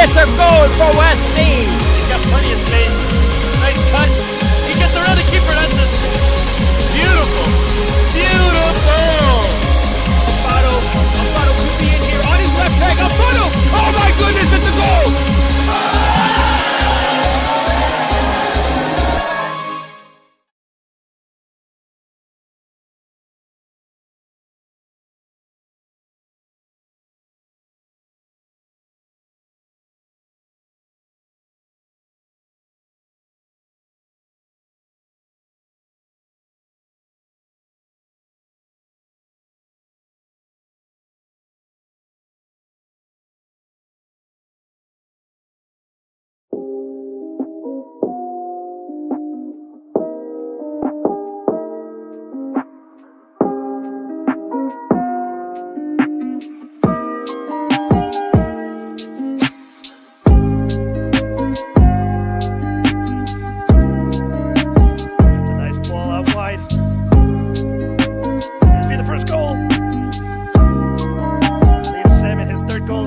It's a goal for West Mead. He's got plenty of space. Nice cut. He gets around the keeper. That's it. Beautiful. Beautiful. Alfaro could be in here on his left leg. Alfaro! Oh my goodness, it's a goal!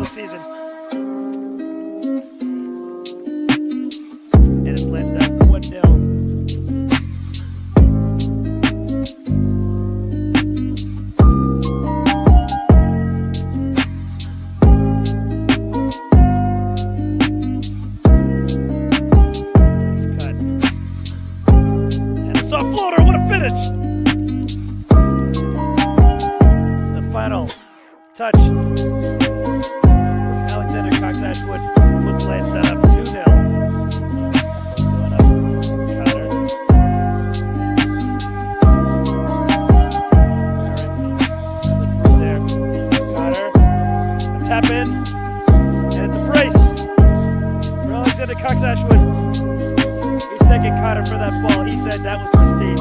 Season. And it slants down 1-0. Nice cut. And a soft floater, what a finish! The final touch. Ashwood puts Lansdowne up 2-0. Going up, Connor. Slip through there. Connor. A tap in. And it's a brace for Alexander Cox Ashwood. He's taking Connor for that ball. He said that was pristine.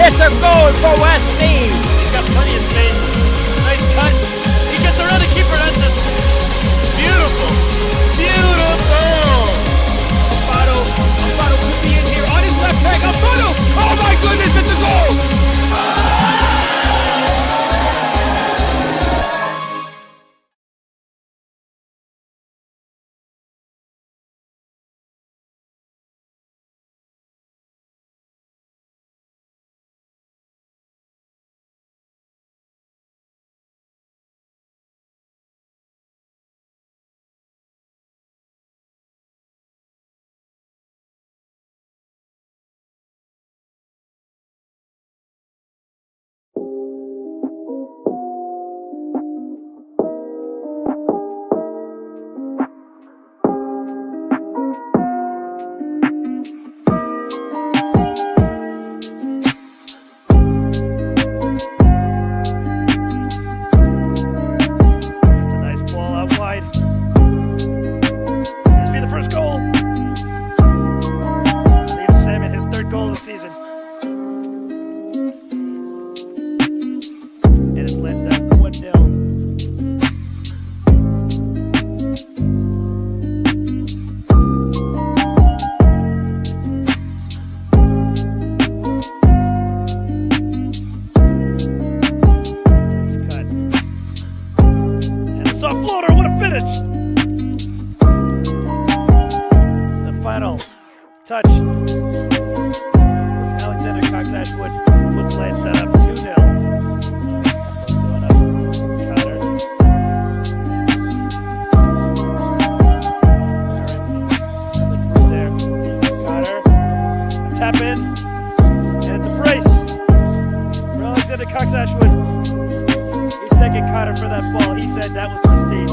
It's a goal for West Team. He's got plenty of space. Nice cut. He gets around the keeper. That's it. Beautiful. Beautiful. Alfaro could be in here on his left leg. Alfaro! Oh my goodness, it's a goal! That's a nice ball out wide. This be the first goal. Leaves Salmon his third goal of the season. And it's Lansdowne 1-0. Nice cut. And a soft floater, what a finish! The final touch. Alexander Cox Ashwood puts Lansdowne up 2-0. Going up. Cotter. Slip through there. Cotter. A tap in. And it's a brace. For Alexander Cox Ashwood. He's thanking Cotter for that ball. He said that was pristine.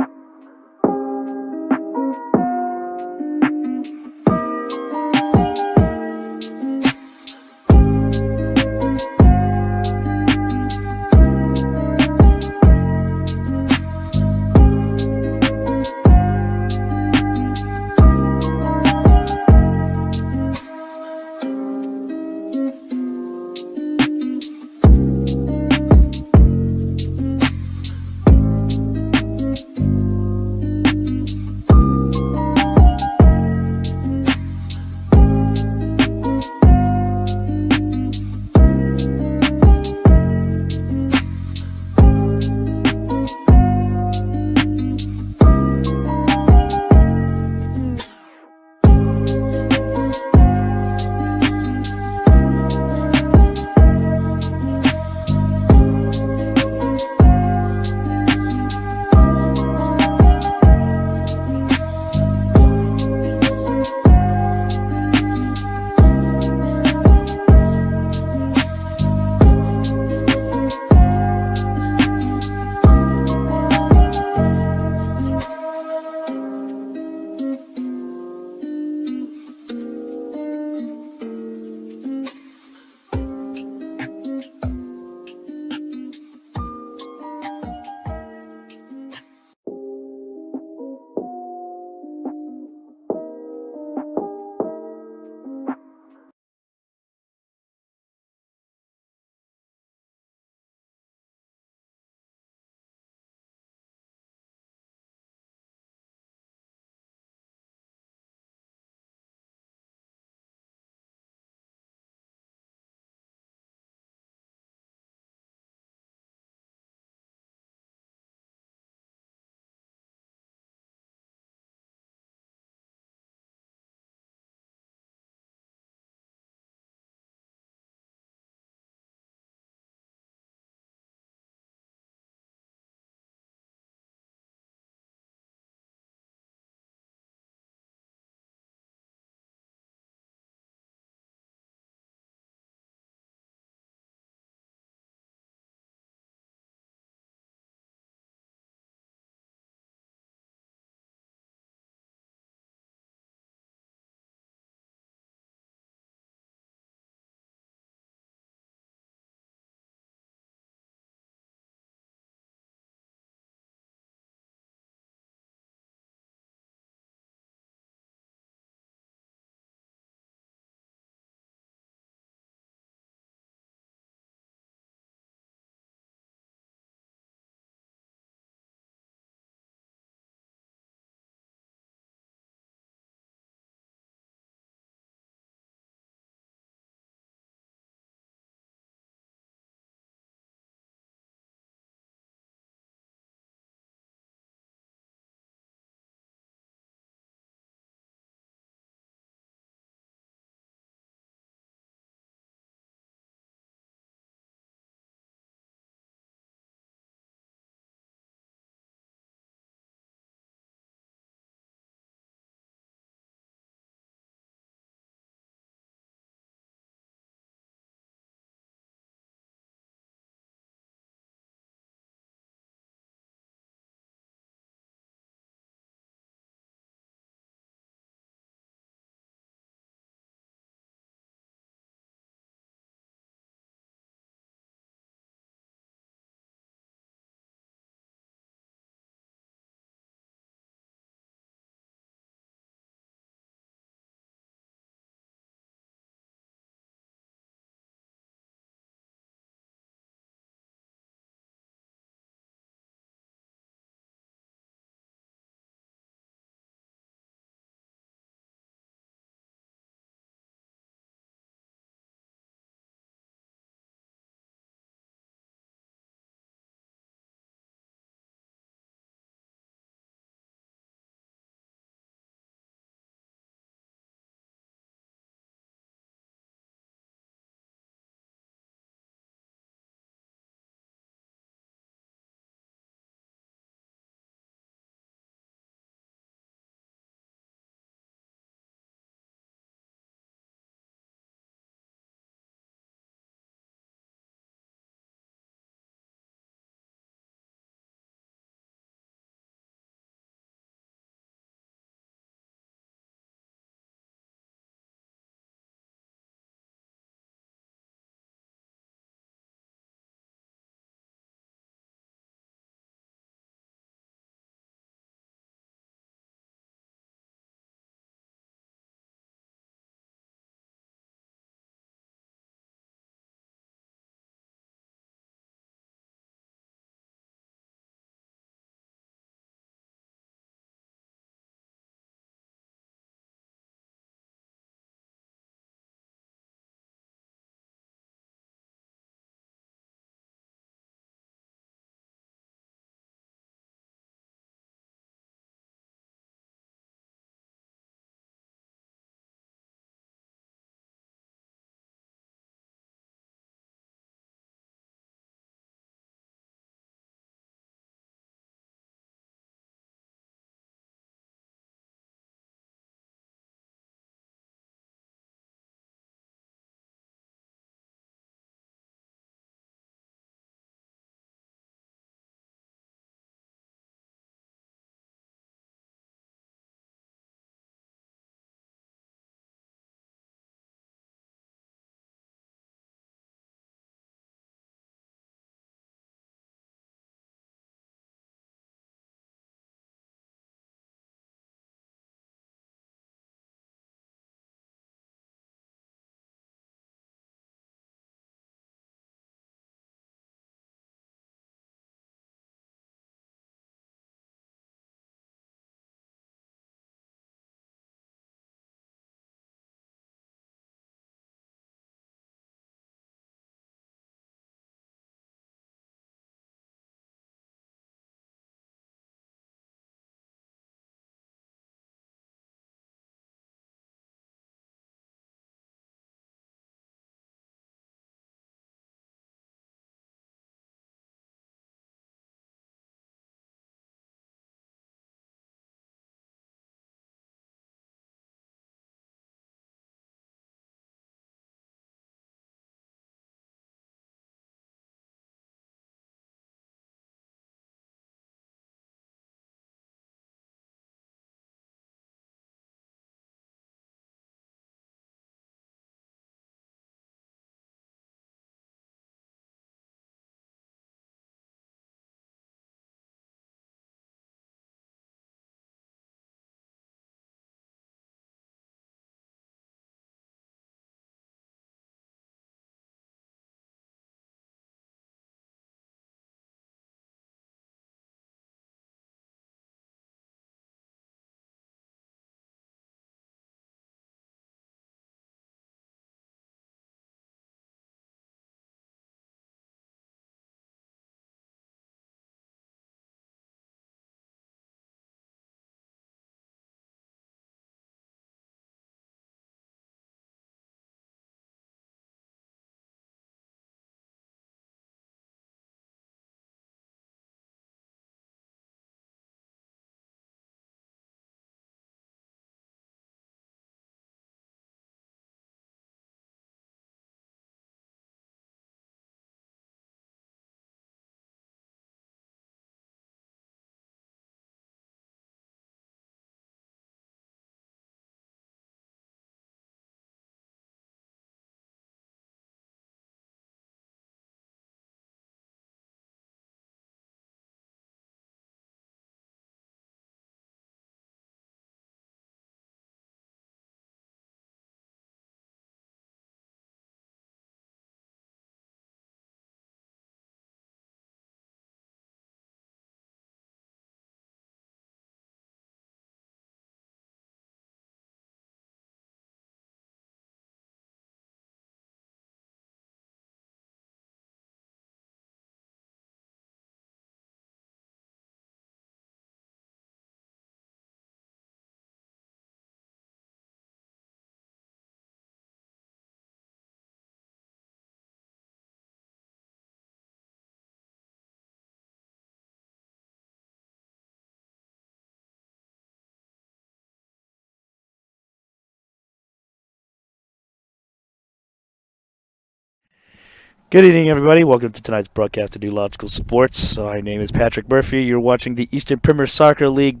Good evening, everybody. Welcome to tonight's broadcast of New Logical Sports. My name is Patrick Murphy. You're watching the Eastern Premier Soccer League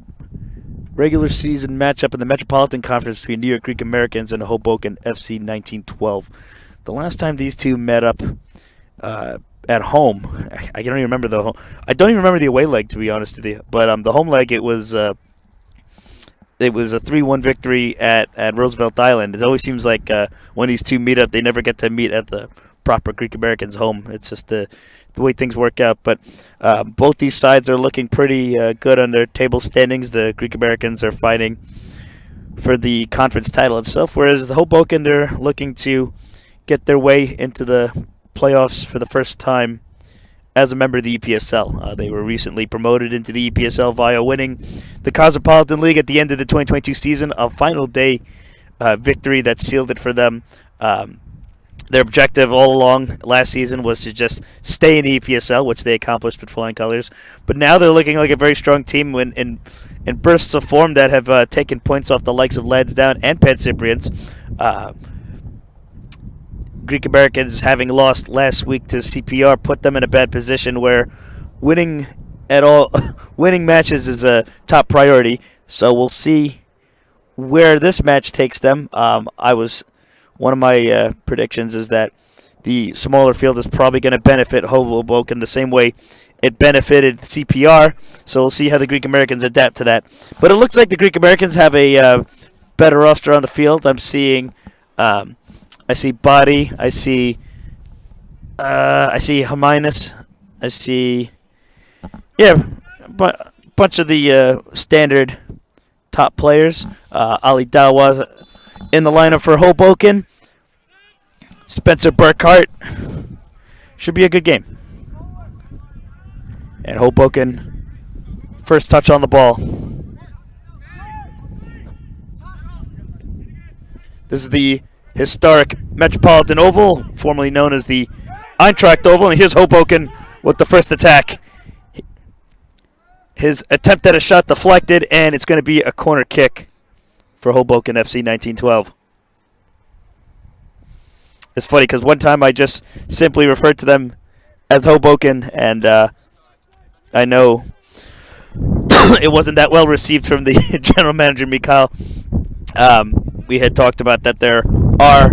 regular season matchup in the Metropolitan Conference between New York Greek Americans and Hoboken FC 1912. The last time these two met up at home, I don't even remember the home. I don't even remember the away leg, to be honest with you. But the home leg, it was a 3-1 victory at Roosevelt Island. It always seems like when these two meet up, they never get to meet at the proper Greek Americans home. It's just the way things work out. But both these sides are looking pretty good on their table standings. The Greek Americans are fighting for the conference title itself, whereas the Hoboken, they're looking to get their way into the playoffs for the first time as a member of the EPSL. They were recently promoted into the EPSL via winning the Cosmopolitan League at the end of the 2022 season, a final day victory that sealed it for them. Their objective all along last season was to just stay in the EPSL, which they accomplished with flying colors. But now they're looking like a very strong team in bursts of form that have taken points off the likes of Lansdowne and Penn Cyprians. Greek Americans, having lost last week to CPR, put them in a bad position where winning matches is a top priority. So we'll see where this match takes them. One of my predictions is that the smaller field is probably going to benefit Hoboken the same way it benefited CPR. So we'll see how the Greek Americans adapt to that. But it looks like the Greek Americans have a better roster on the field. I see Body. I see Herminus. I see bunch of the standard top players. Ali Dawa in the lineup for Hoboken. Spencer Burkhart. Should be a good game. And Hoboken, first touch on the ball. This is the historic Metropolitan Oval, formerly known as the Eintracht Oval. And here's Hoboken with the first attack. His attempt at a shot deflected, and it's going to be a corner kick for Hoboken FC 1912. It's funny because one time I just simply referred to them as Hoboken, and I know it wasn't that well received from the general manager, Mikhail. We had talked about that there are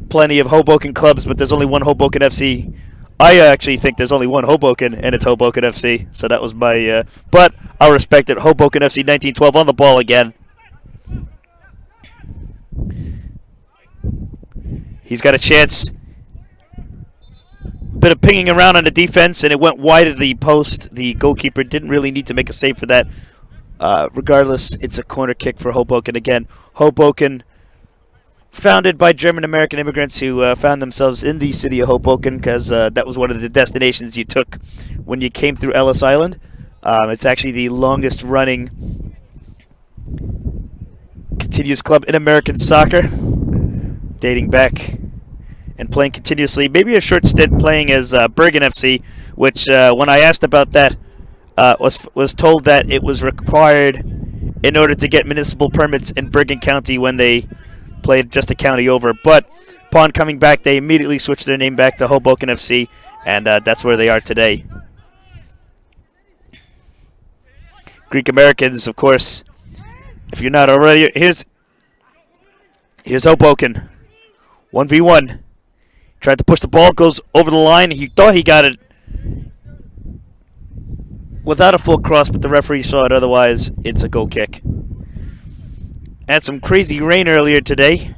plenty of Hoboken clubs, but there's only one Hoboken FC. I actually think there's only one Hoboken, and it's Hoboken FC. So that was my... but I'll respect it. Hoboken FC 1912 on the ball again. He's got a chance. Bit of pinging around on the defense, and it went wide of the post. The goalkeeper didn't really need to make a save for that. Regardless, it's a corner kick for Hoboken again. Hoboken, founded by German-American immigrants who found themselves in the city of Hoboken because that was one of the destinations you took when you came through Ellis Island. It's actually the longest-running continuous club in American soccer, dating back and playing continuously. Maybe a short stint playing as Bergen FC, which when I asked about that, was told that it was required in order to get municipal permits in Bergen County when they played just a county over. But upon coming back, they immediately switched their name back to Hoboken FC, and that's where they are today. Greek Americans, of course, if you're not already, here's Hoboken. 1v1. Tried to push the ball, goes over the line. He thought he got it without a full cross, but the referee saw it. Otherwise, it's a goal kick. Had some crazy rain earlier today.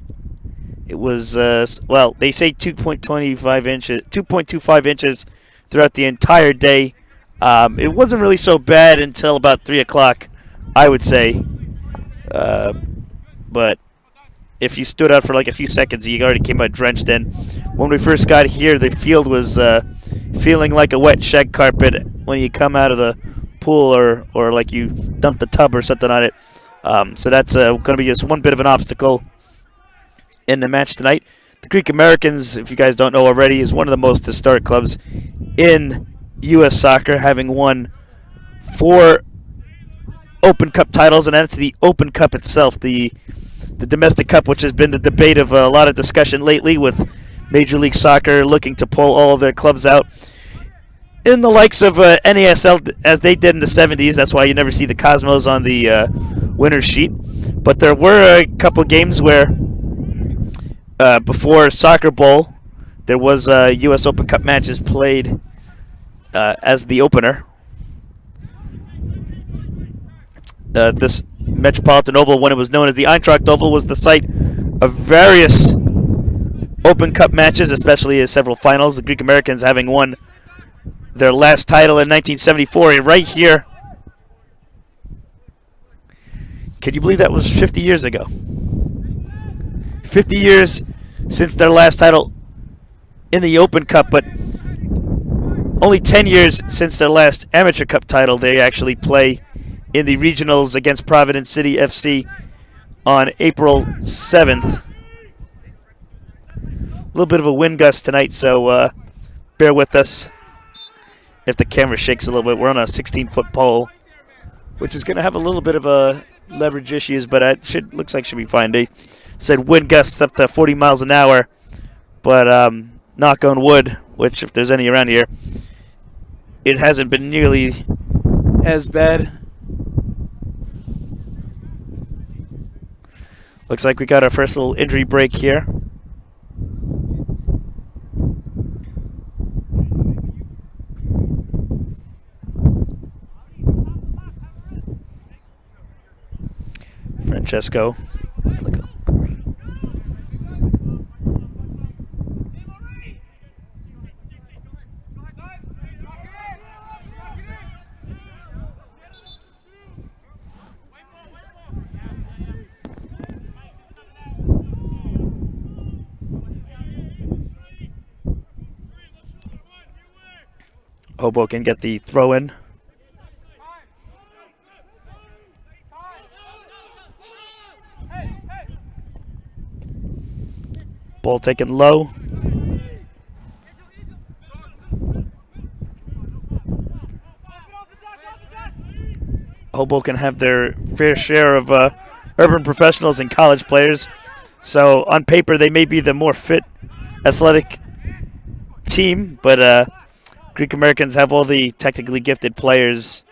It was, they say 2.25 inches throughout the entire day. It wasn't really so bad until about 3 o'clock, I would say. But if you stood out for like a few seconds, you already came out drenched in. When we first got here, the field was feeling like a wet shed carpet when you come out of the pool or like you dumped a tub or something on it. So that's going to be just one bit of an obstacle in the match tonight. The Greek Americans, if you guys don't know already, is one of the most historic clubs in U.S. soccer, having won 4 Open Cup titles, and that's the Open Cup itself, the domestic cup, which has been the debate of a lot of discussion lately, with Major League Soccer looking to pull all of their clubs out in the likes of NASL as they did in the 70s. That's why you never see the Cosmos on the winner's sheet. But there were a couple games where before Soccer Bowl, there was U.S. Open Cup matches played as the opener. This Metropolitan Oval, when it was known as the Eintracht Oval, was the site of various Open Cup matches, especially several finals. The Greek Americans having won their last title in 1974. And right here, can you believe that was 50 years ago? 50 years since their last title in the Open Cup, but only 10 years since their last Amateur Cup title. They actually play in the regionals against Providence City FC on April 7th. A little bit of a wind gust tonight, so bear with us if the camera shakes a little bit. We're on a 16-foot pole, which is going to have a little bit of leverage issues, but it looks like it should be fine. They said wind gusts up to 40 miles an hour, but knock on wood, which if there's any around here, it hasn't been nearly as bad. Looks like we got our first little injury break here. Francesco. Hoboken get the throw in. Ball taken low. Hoboken have their fair share of urban professionals and college players. So on paper, they may be the more fit, athletic team, but Greek Americans have all the technically gifted players.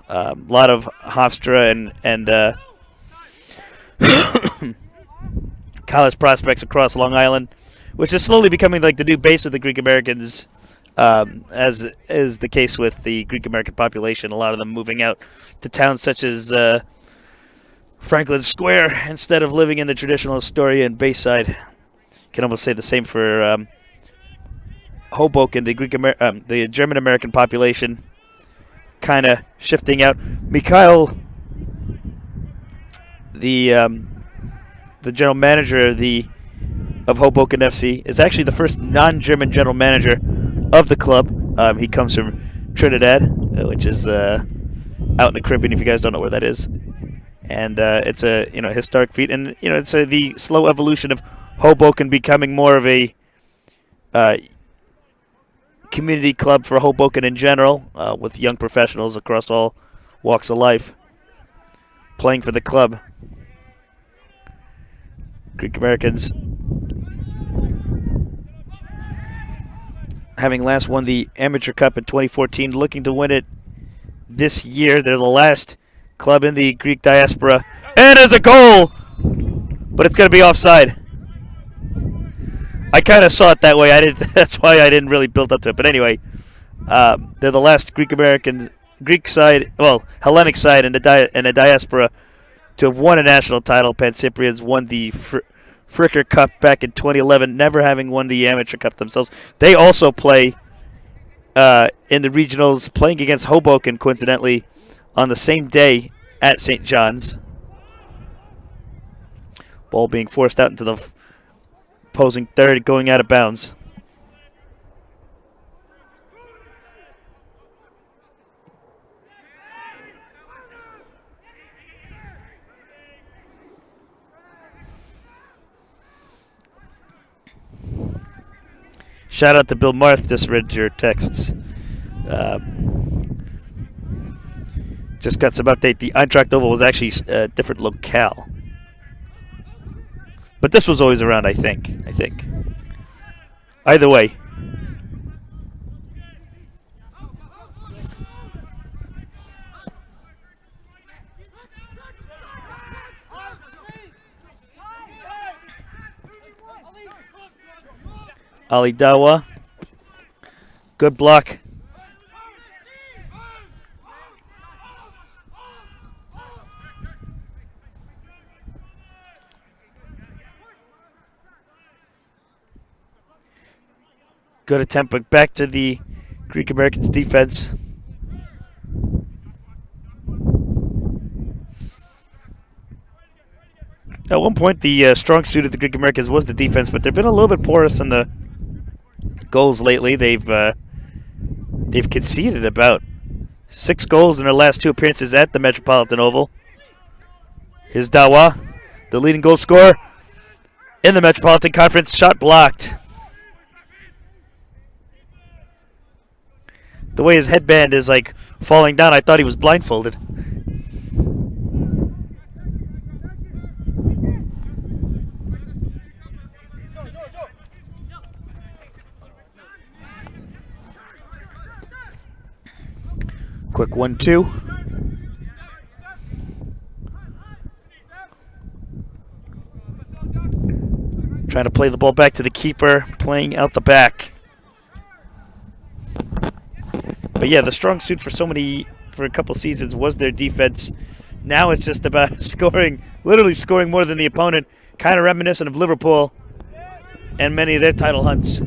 A lot of Hofstra and college prospects across Long Island, which is slowly becoming like the new base of the Greek Americans, as is the case with the Greek American population. A lot of them moving out to towns such as Franklin Square instead of living in the traditional Astoria and Bayside. Can almost say the same for Hoboken, the German American population, kind of shifting out. Mikhail, the general manager of Hoboken FC, is actually the first non-German general manager of the club. He comes from Trinidad, which is out in the Caribbean. If you guys don't know where that is, and it's a historic feat, and it's the slow evolution of Hoboken becoming more of a community club for Hoboken in general, with young professionals across all walks of life playing for the club. Greek Americans having last won the Amateur Cup in 2014, looking to win it this year. They're the last club in the Greek diaspora. And there's a goal! But it's going to be offside. I kind of saw it that way. That's why I didn't really build up to it. But anyway, they're the last Greek side, well, Hellenic side in the diaspora to have won a national title. Pancyprians won the Fricker Cup back in 2011, never having won the Amateur Cup themselves. They also play in the regionals, playing against Hoboken, coincidentally, on the same day at St. John's. Ball being forced out into the opposing third, going out of bounds. Shout out to Bill Marth, just read your texts. Just got some update. The Eintracht Oval was actually a different locale. But this was always around, I think. Either way. Ali Dawa. Good block. Good attempt, but back to the Greek Americans defense. At one point, the strong suit of the Greek Americans was the defense, but they've been a little bit porous in the goals lately. They've conceded about 6 goals in their last 2 appearances at the Metropolitan Oval. Here's Dawa, the leading goal scorer in the Metropolitan Conference. Shot blocked. The way his headband is like falling down, I thought he was blindfolded. Quick 1-2. Trying to play the ball back to the keeper, playing out the back. But yeah, the strong suit for a couple seasons was their defense. Now it's just about scoring, literally scoring more than the opponent. Kind of reminiscent of Liverpool and many of their title hunts.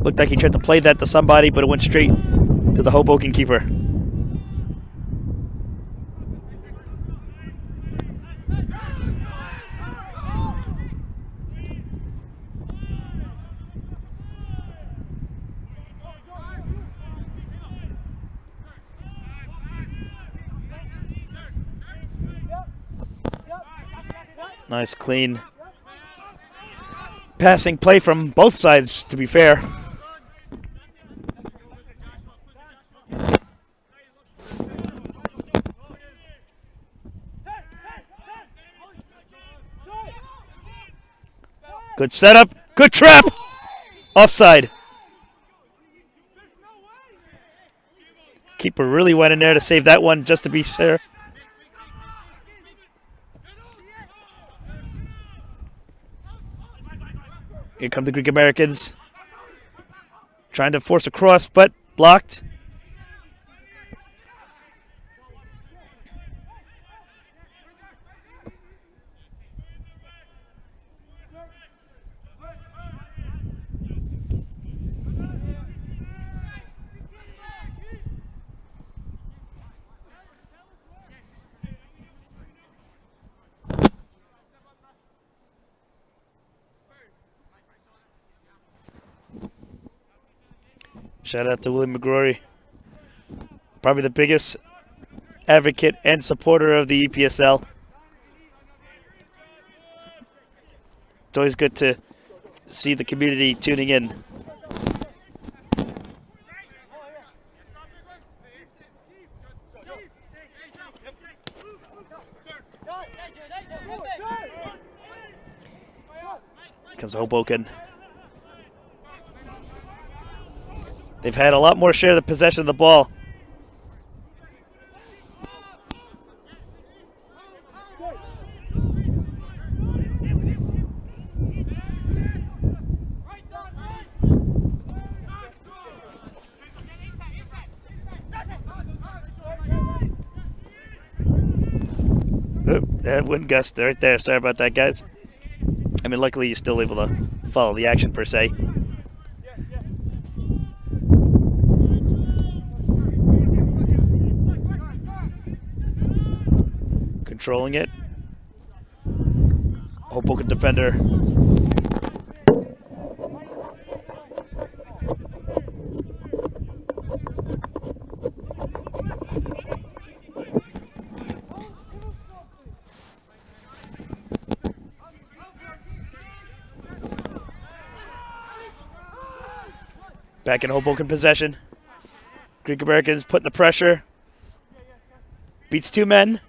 Looked like he tried to play that to somebody, but it went straight to the Hoboken keeper. Nice, clean passing play from both sides, to be fair. Good setup. Good trap. Offside. Keeper really went in there to save that one, just to be fair. Here come the Greek Americans. Trying to force a cross, but blocked. Shout out to William McGrory, probably the biggest advocate and supporter of the EPSL. It's always good to see the community tuning in. Here comes Hoboken. They've had a lot more share of the possession of the ball. Oop, that wind gust right there. Sorry about that, guys. I mean, luckily you're still able to follow the action per se. Controlling it. Hoboken defender. Back in Hoboken possession. Greek Americans putting the pressure. Beats 2 men.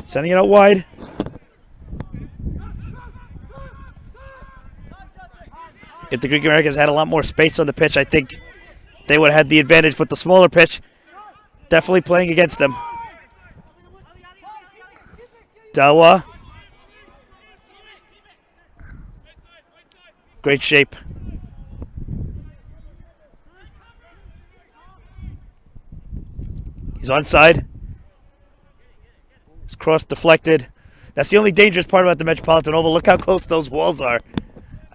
Sending it out wide. If the Greek Americans had a lot more space on the pitch, I think they would have had the advantage. But the smaller pitch, definitely playing against them. Dawa. Great shape. He's onside. His cross deflected. That's the only dangerous part about the Metropolitan Oval. Look how close those walls are.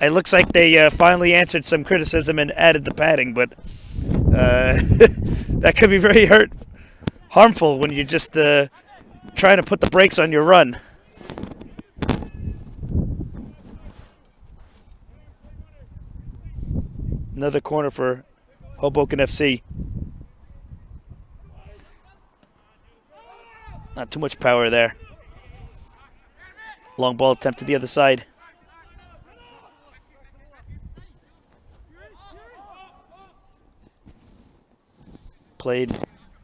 It looks like they finally answered some criticism and added the padding, but that could be very harmful when you're just trying to put the brakes on your run. Another corner for Hoboken FC. Not too much power there. Long ball attempt to the other side. Played.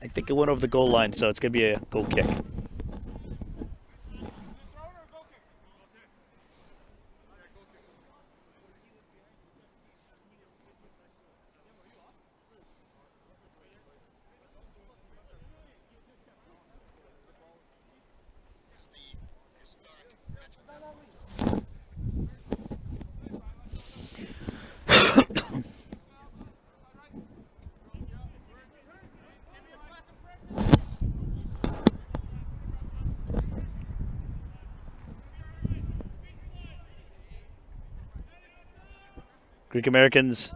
I think it went over the goal line, so it's going to be a goal kick. Greek Americans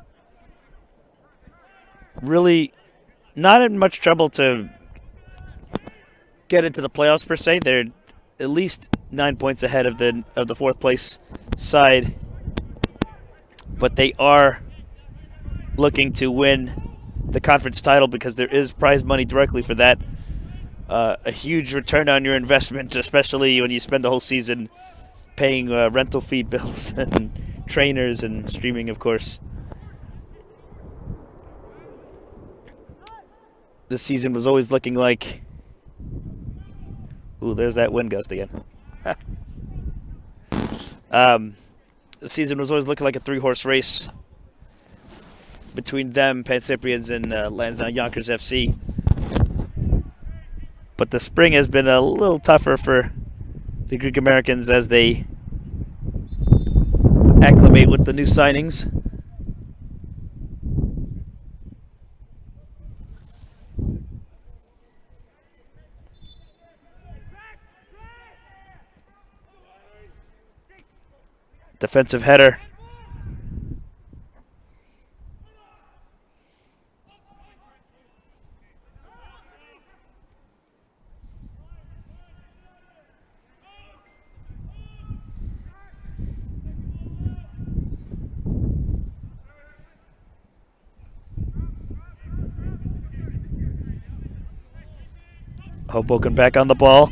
really not in much trouble to get into the playoffs per se. They're at least 9 points ahead of the fourth place side, but they are looking to win the conference title because there is prize money directly for that. A huge return on your investment, especially when you spend the whole season paying rental fee bills and trainers and streaming, of course. This season was always looking like... Ooh, there's that wind gust again. The season was always looking like a three-horse race between them, Pan Cyprians, and Lansdowne Yonkers FC. But the spring has been a little tougher for the Greek Americans as they acclimate with the new signings. Defensive header. Hoboken back on the ball.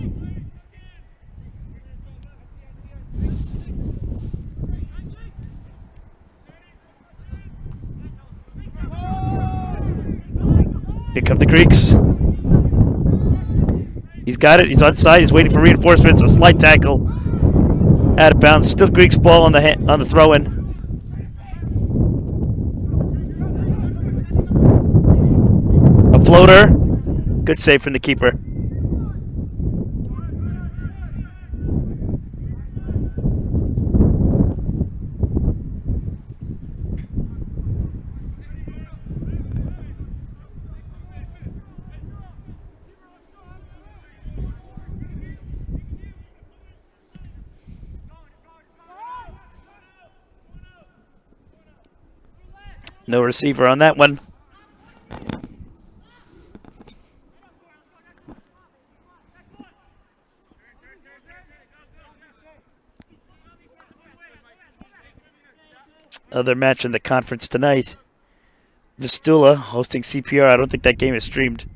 Here come the Greeks. He's got it. He's onside. He's waiting for reinforcements. A slight tackle. Out of bounds. Still Greeks ball on the throw-in. A floater. Good save from the keeper. No receiver on that one. Other match in the conference tonight. Vistula hosting CPR. I don't think that game is streamed.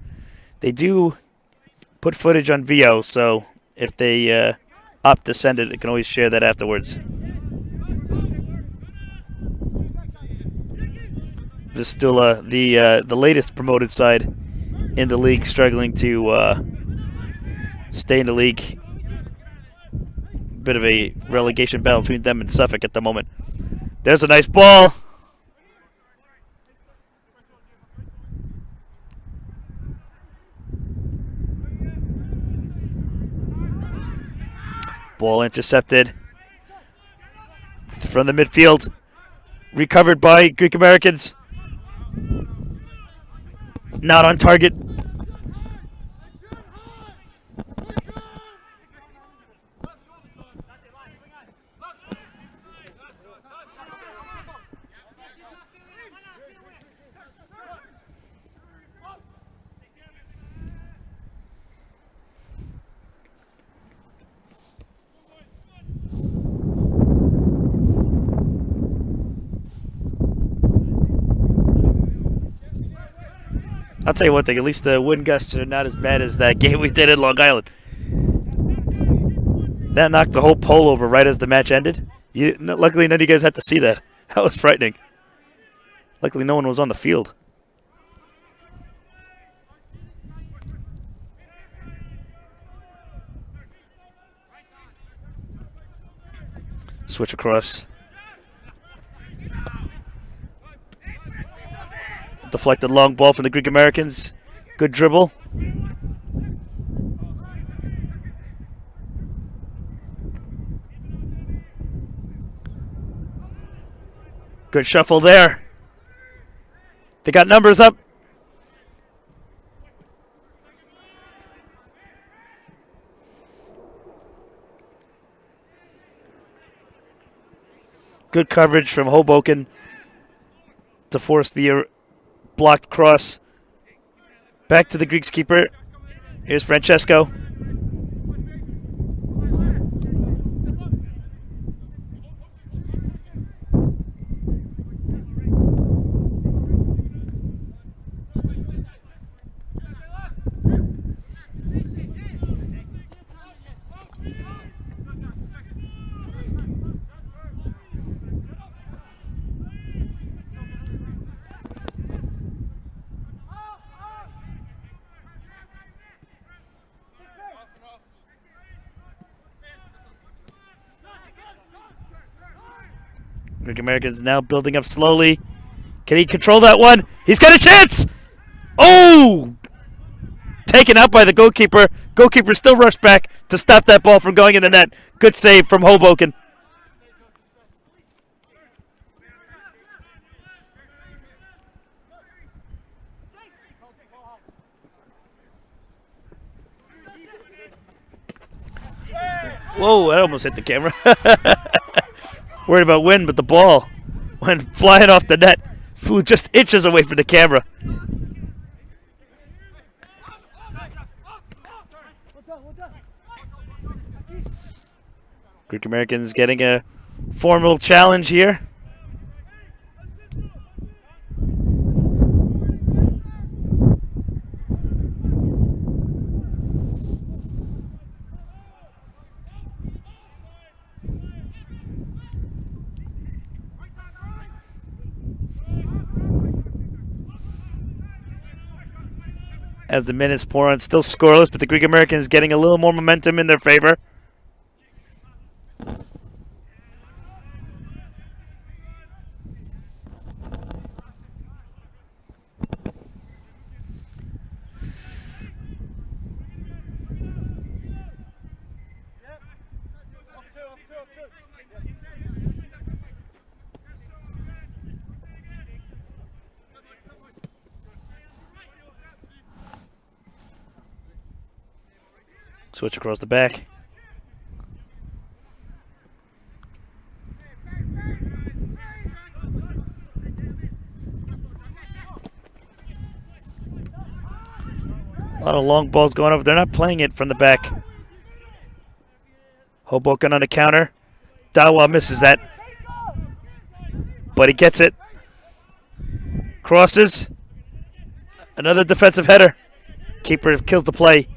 They do put footage on VO, so if they opt to send it, they can always share that afterwards. Vistula, the latest promoted side in the league, struggling to stay in the league. Bit of a relegation battle between them and Suffolk at the moment. There's a nice ball. Ball intercepted from the midfield. Recovered by Greek Americans. Not on target. I'll tell you one thing, at least the wind gusts are not as bad as that game we did in Long Island. That knocked the whole pole over right as the match ended. Luckily, none of you guys had to see that. That was frightening. Luckily, no one was on the field. Switch across. Deflected long ball from the Greek Americans. Good dribble. Good shuffle there. They got numbers up. Good coverage from Hoboken to force the blocked cross. Back to the Greeks keeper. Here's Francesco. Greek Americans now building up slowly. Can he control that one? He's got a chance! Oh! Taken out by the goalkeeper. Goalkeeper still rushed back to stop that ball from going in the net. Good save from Hoboken. Whoa, that almost hit the camera. Worried about wind, but the ball went flying off the net. Flew just inches away from the camera. Greek Americans getting a formal challenge here. As the minutes pour on, still scoreless, but the Greek Americans getting a little more momentum in their favor. Switch across the back. A lot of long balls going over. They're not playing it from the back. Hoboken on the counter. Dawa misses that. But he gets it. Crosses. Another defensive header. Keeper kills the play.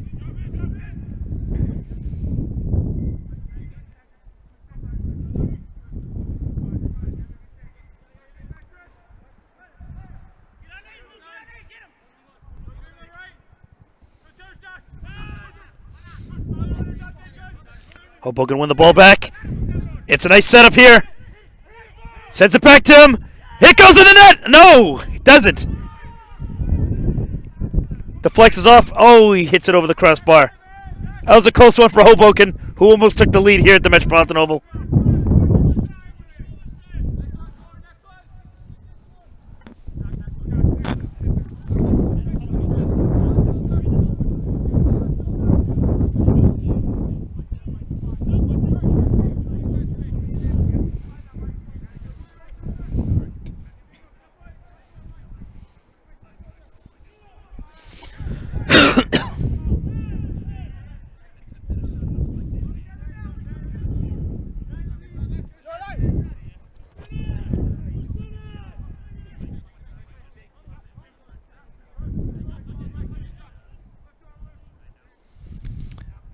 Hoboken win the ball back. It's a nice setup here. Sends it back to him. It goes in the net. No, it doesn't. Deflects is off. Oh, he hits it over the crossbar. That was a close one for Hoboken, who almost took the lead here at the Metropolitan Oval.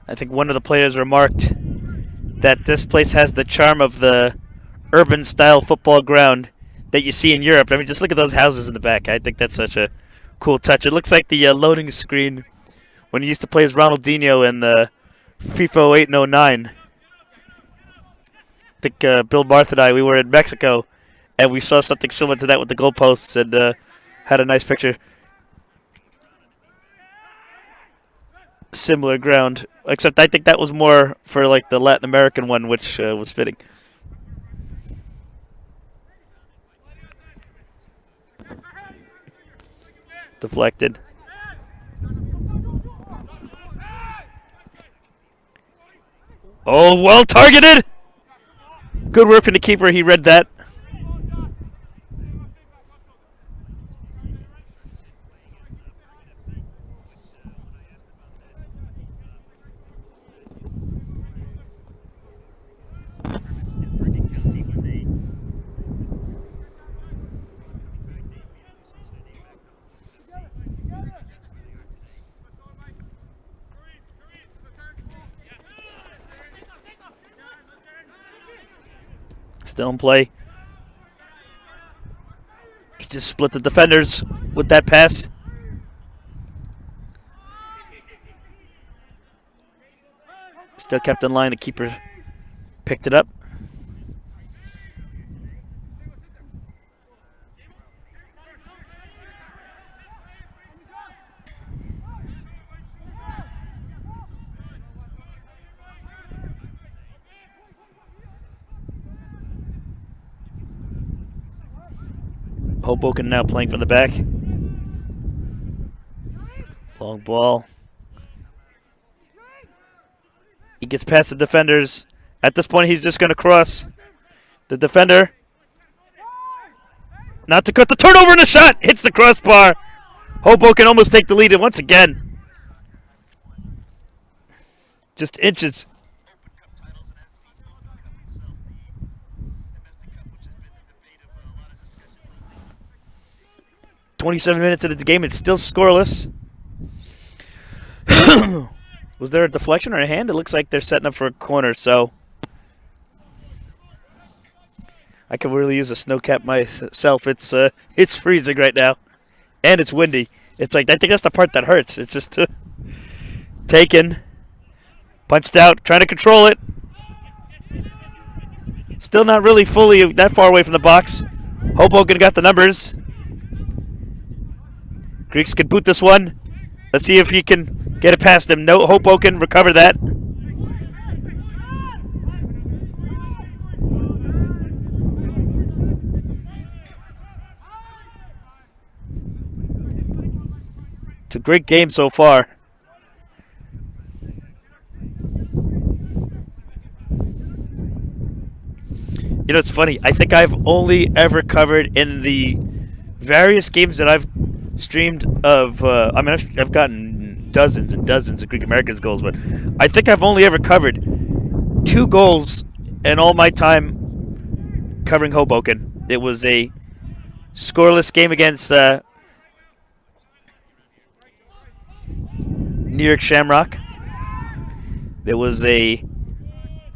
I think one of the players remarked that this place has the charm of the urban-style football ground that you see in Europe. I mean, just look at those houses in the back. I think that's such a cool touch. It looks like the loading screen when he used to play as Ronaldinho in the FIFA 08 and 09. I think Bill Barth and I, we were in Mexico, and we saw something similar to that with the goalposts and had a nice picture. Similar ground, except I think that was more for like the Latin American one, which was fitting. Deflected. Oh, well targeted! Good work from the keeper, he read that. Still in play. He just split the defenders with that pass. Still kept in line. The keeper picked it up. Hoboken now playing from the back. Long ball. He gets past the defenders. At this point, he's just going to cross. The defender. Not to cut the turnover and a shot. Hits the crossbar. Hoboken almost take the lead, and once again, just inches. 27 minutes into the game, it's still scoreless. Was there a deflection or a hand? It looks like they're setting up for a corner, so I could really use a snow cap myself. It's freezing right now, and it's windy. It's like, I think that's the part that hurts. It's just taken, punched out, trying to control it. Still not really fully that far away from the box. Hoboken got the numbers. Greeks can boot this one. Let's see if he can get it past him. No, Hoboken recover that. It's a great game so far. You know, it's funny. I think I've only ever covered in the various games that I've streamed of, I mean, I've gotten dozens and dozens of Greek Americans goals, but I think I've only ever covered 2 goals in all my time covering Hoboken. It was a scoreless game against New York Shamrock. There was a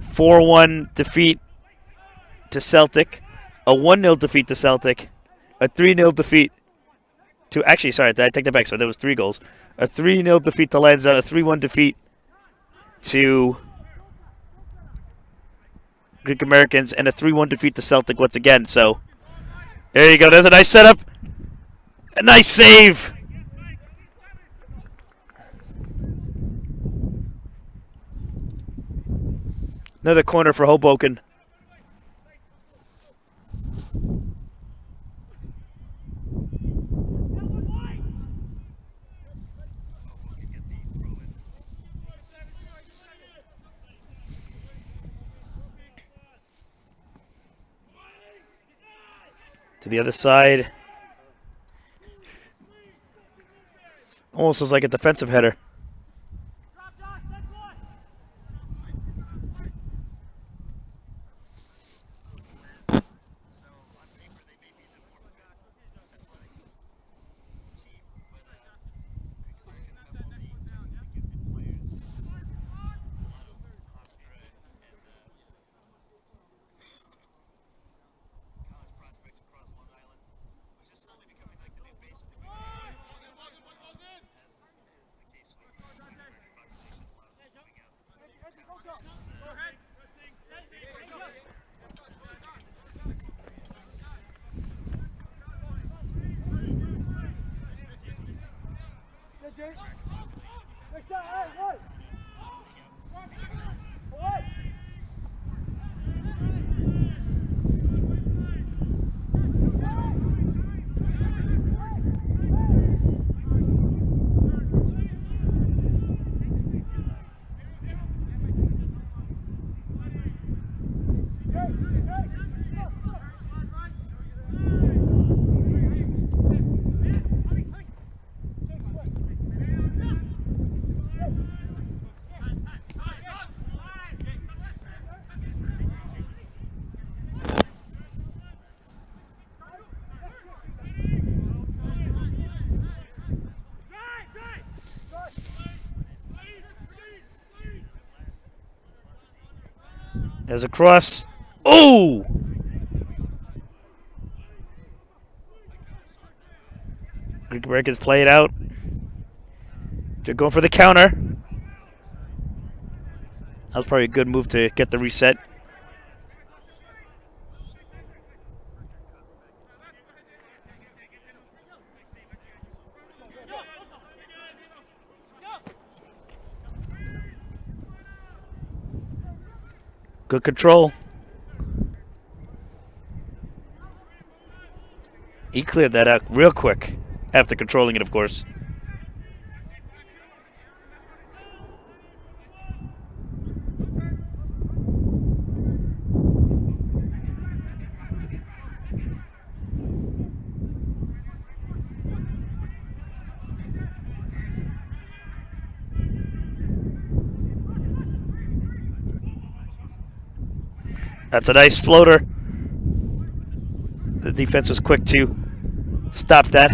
4-1 defeat to Celtic, a 1-0 defeat to Celtic, a 3-0 defeat to, actually, sorry, I take that back. So there was 3 goals. A 3-0 defeat to Lansdowne, a 3-1 defeat to Greek Americans, and a 3-1 defeat to Celtic once again. So there you go. There's a nice setup. A nice save. Another corner for Hoboken. To the other side. Almost looks like a defensive header. There's a cross. Oh! Greek Americans play it out. They're going for the counter. That was probably a good move to get the reset. Good control. He cleared that out real quick after controlling it, of course. That's a nice floater. The defense was quick to stop that.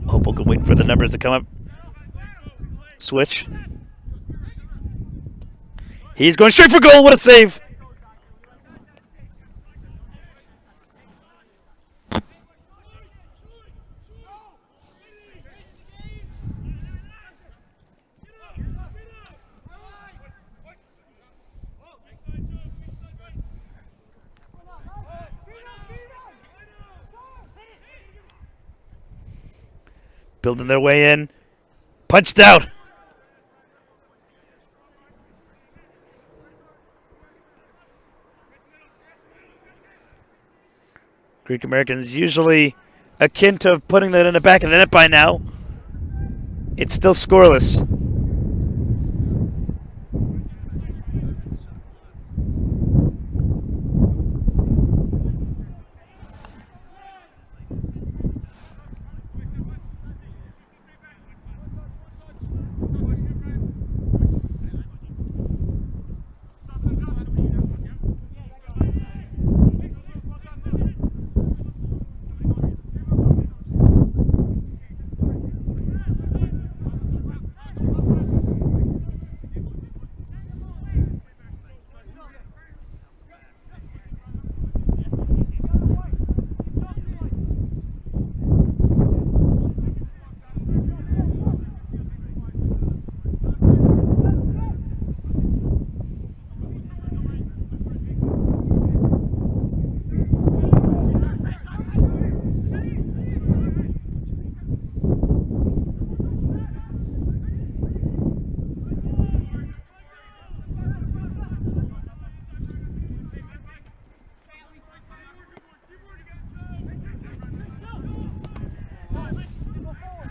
Hoboken waiting for the numbers to come up. Switch. He's going straight for goal. What a save. Building their way in. Punched out. Greek Americans usually akin to putting that in the back of the net by now. It's still scoreless.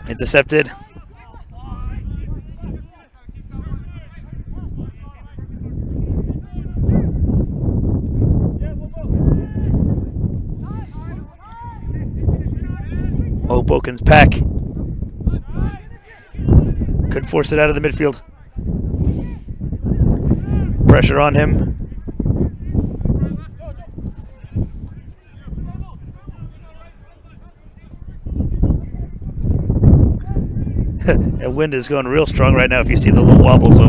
Intercepted. Hoboken's pack. Could force it out of the midfield. Pressure on him. The wind is going real strong right now if you see the little wobble, so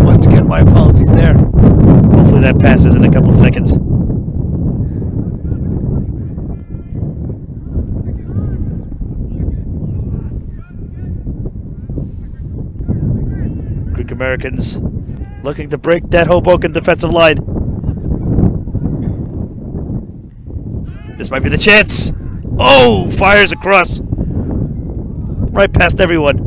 once again my apologies there. Hopefully that passes in a couple seconds. Greek Americans looking to break that Hoboken defensive line. This might be the chance. Oh, fires across. Right past everyone.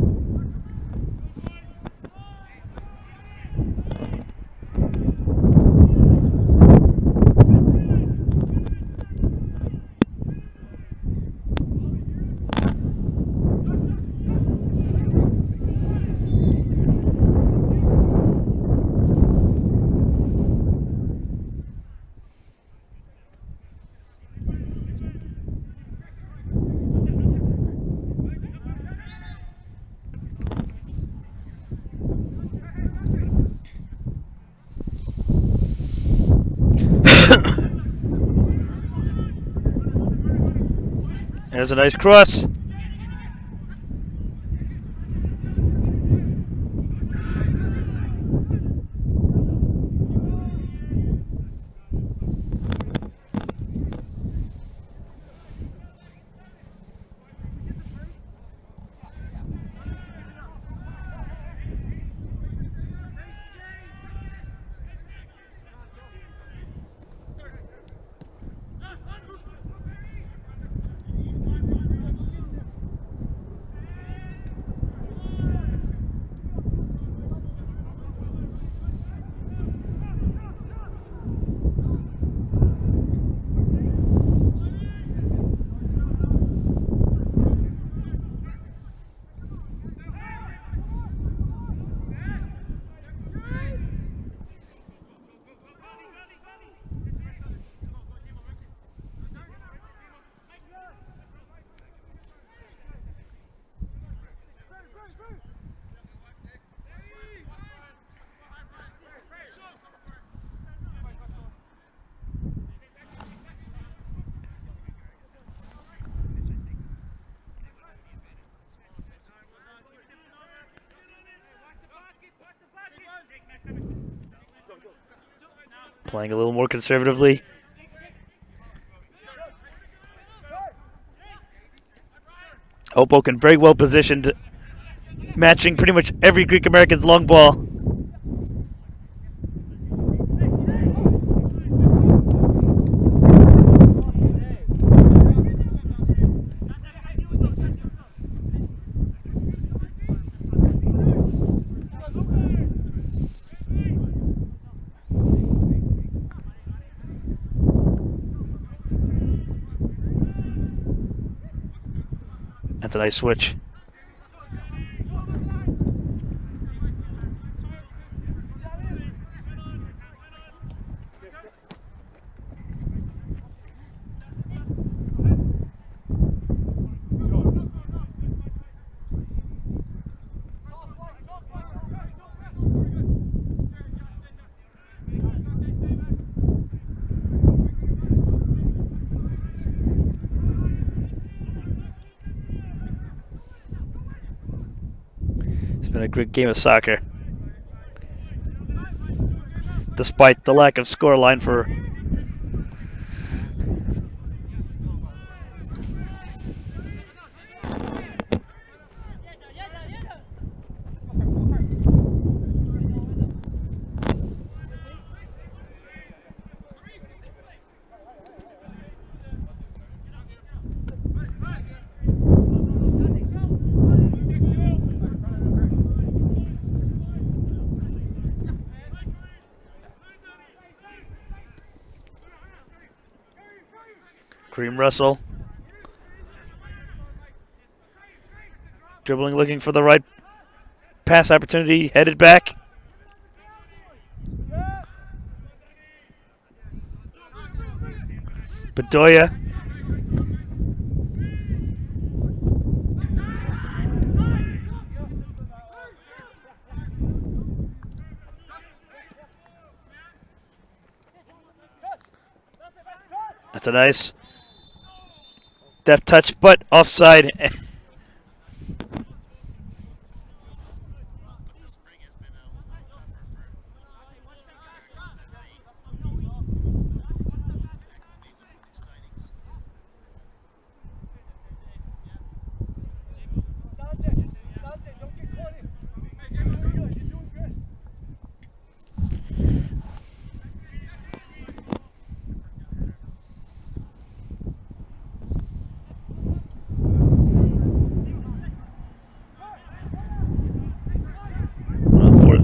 There's a nice cross. Playing a little more conservatively. Hoboken very well positioned, matching pretty much every Greek American's long ball. That's a nice switch. It's been a great game of soccer. Despite the lack of scoreline for Cream Russell. Dribbling, looking for the right pass opportunity. Headed back. Bedoya. That's a nice deft touch, but offside.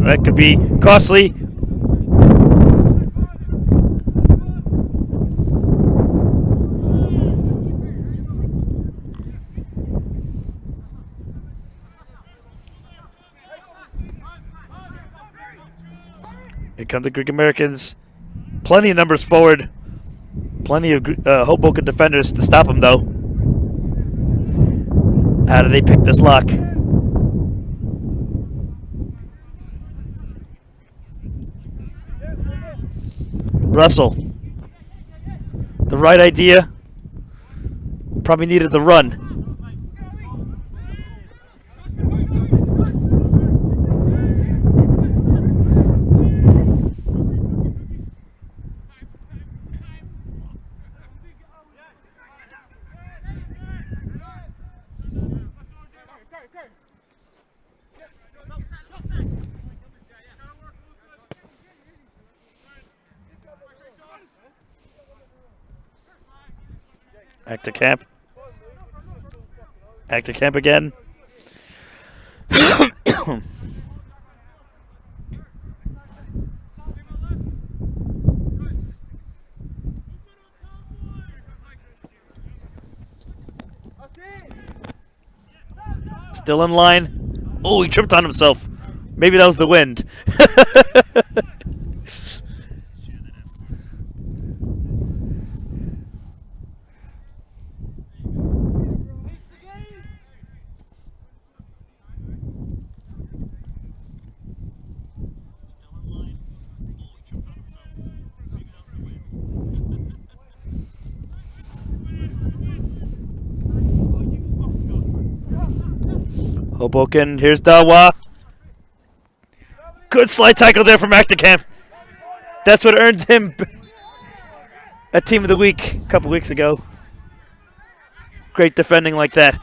That could be costly. Here come the Greek Americans. Plenty of numbers forward. Plenty of Hoboken defenders to stop them, though. How do they pick this lock? Russell. The right idea. Probably needed the run. Active camp. Active camp again. Still in line. Oh, he tripped on himself. Maybe that was the wind. Hoboken, here's Dawa. Good slide tackle there from Acticamp. That's what earned him a Team of the Week a couple weeks ago. Great defending like that.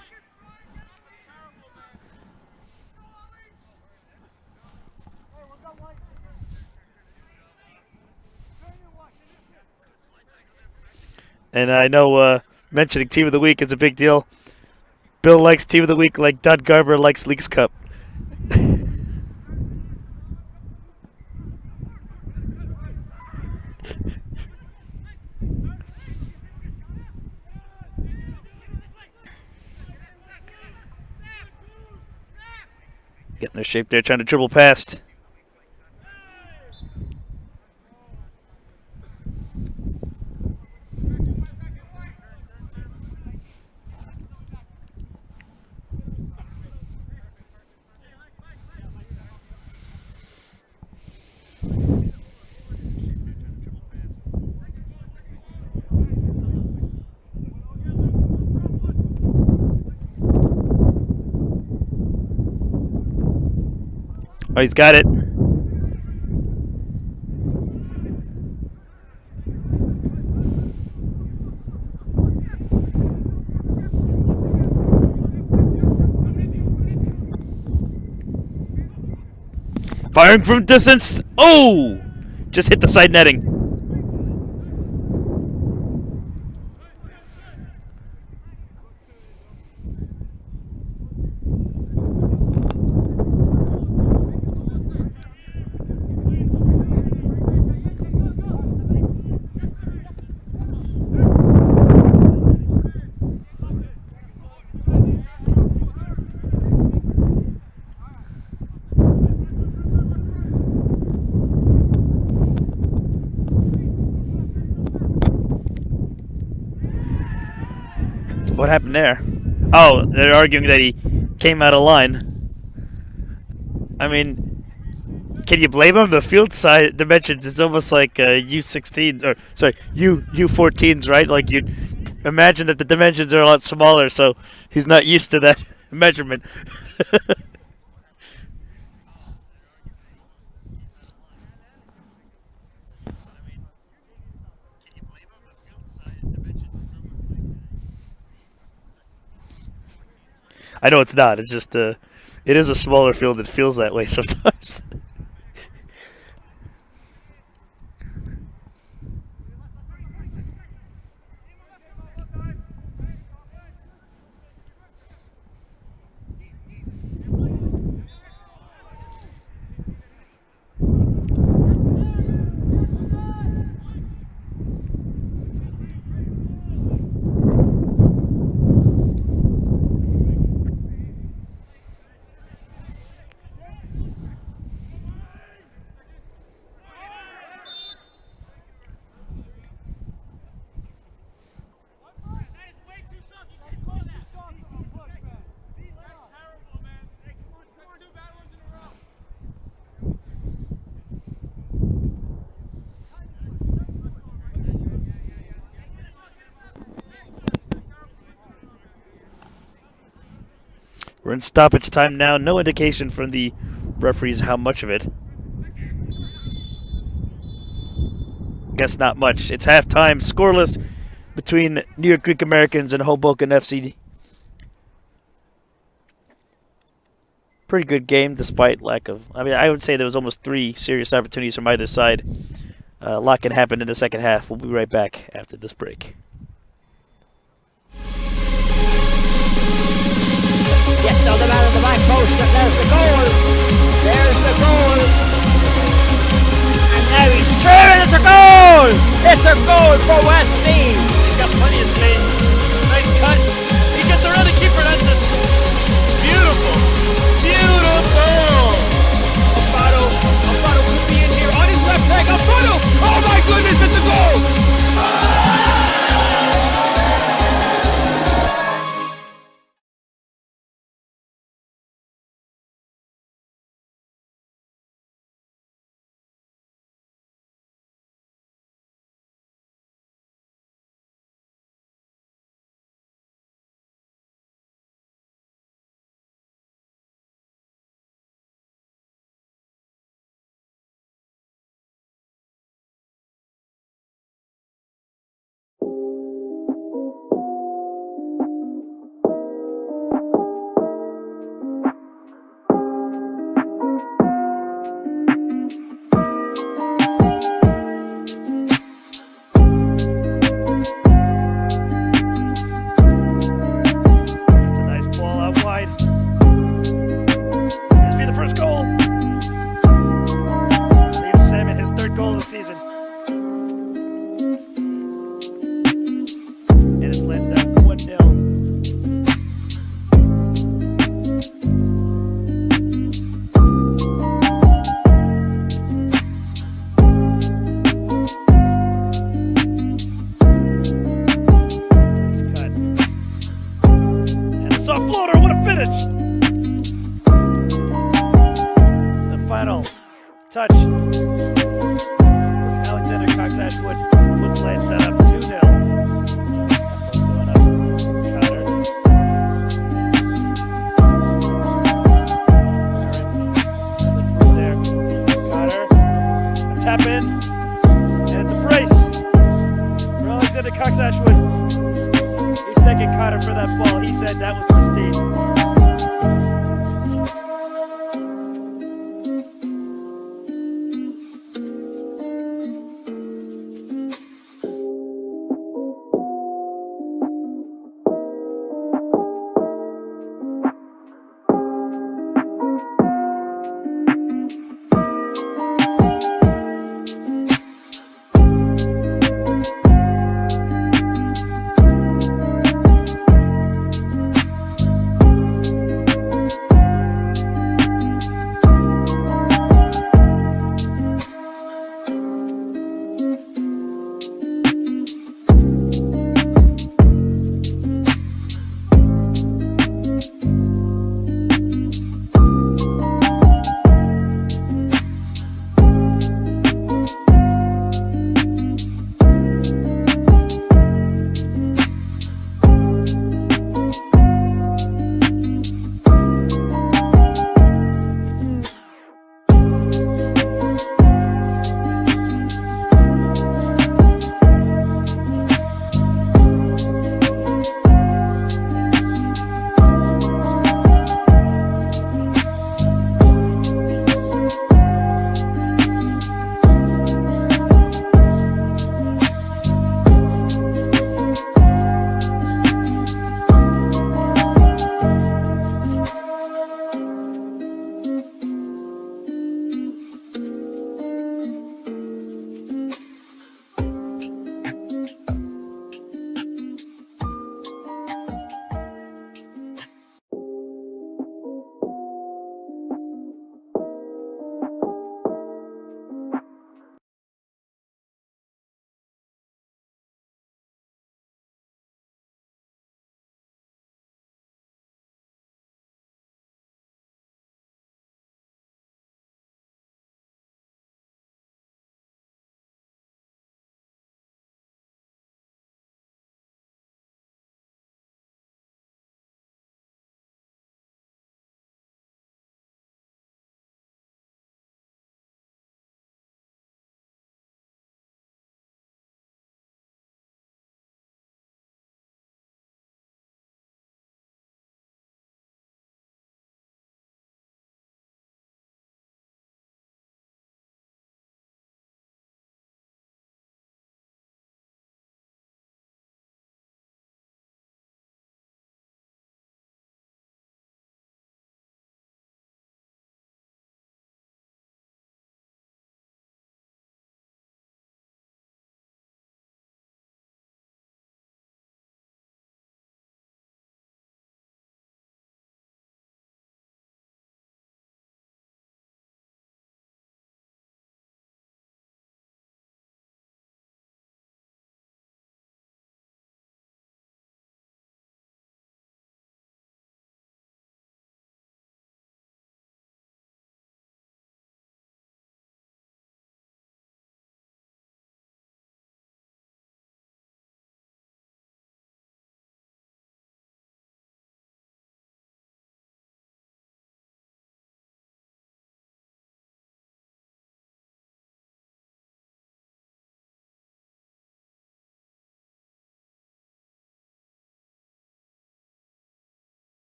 And I know mentioning Team of the Week is a big deal. Bill likes Team of the Week like Dodd Garber likes Leagues Cup. Getting their shape there, trying to dribble past. Oh, he's got it. Firing from distance. Oh! Just hit the side netting. What happened there? Oh, they're arguing that he came out of line. I mean, can you blame him? The field size dimensions is almost like U16 or sorry U14s, right? Like you imagine that the dimensions are a lot smaller, so he's not used to that measurement. I know it's not. It's just it is a smaller field. It feels that way sometimes. We're in stoppage time now. No indication from the referees how much of it. Guess not much. It's halftime, scoreless between New York Greek Americans and Hoboken FC. Pretty good game despite lack of... I mean, I would say there was almost 3 serious opportunities from either side. A lot can happen in the second half. We'll be right back after this break. Gets on the man of the back post, and there's the goal. There's the goal. And now he's through, it's a goal. It's a goal for West Meath. He's got plenty of space. Nice cut. He gets around the keeper. That's it. Beautiful. Beautiful. Alfaro could be in here on his left leg. Alfaro! Oh my goodness, it's a goal! touch. Alexander Cox Ashwood puts Lansdowne up 2-0. Going up. Cotter. Slip through there. Cotter. A tap in. And it's a brace for Alexander Cox Ashwood. He's taking Cotter for that ball. He said that was pristine.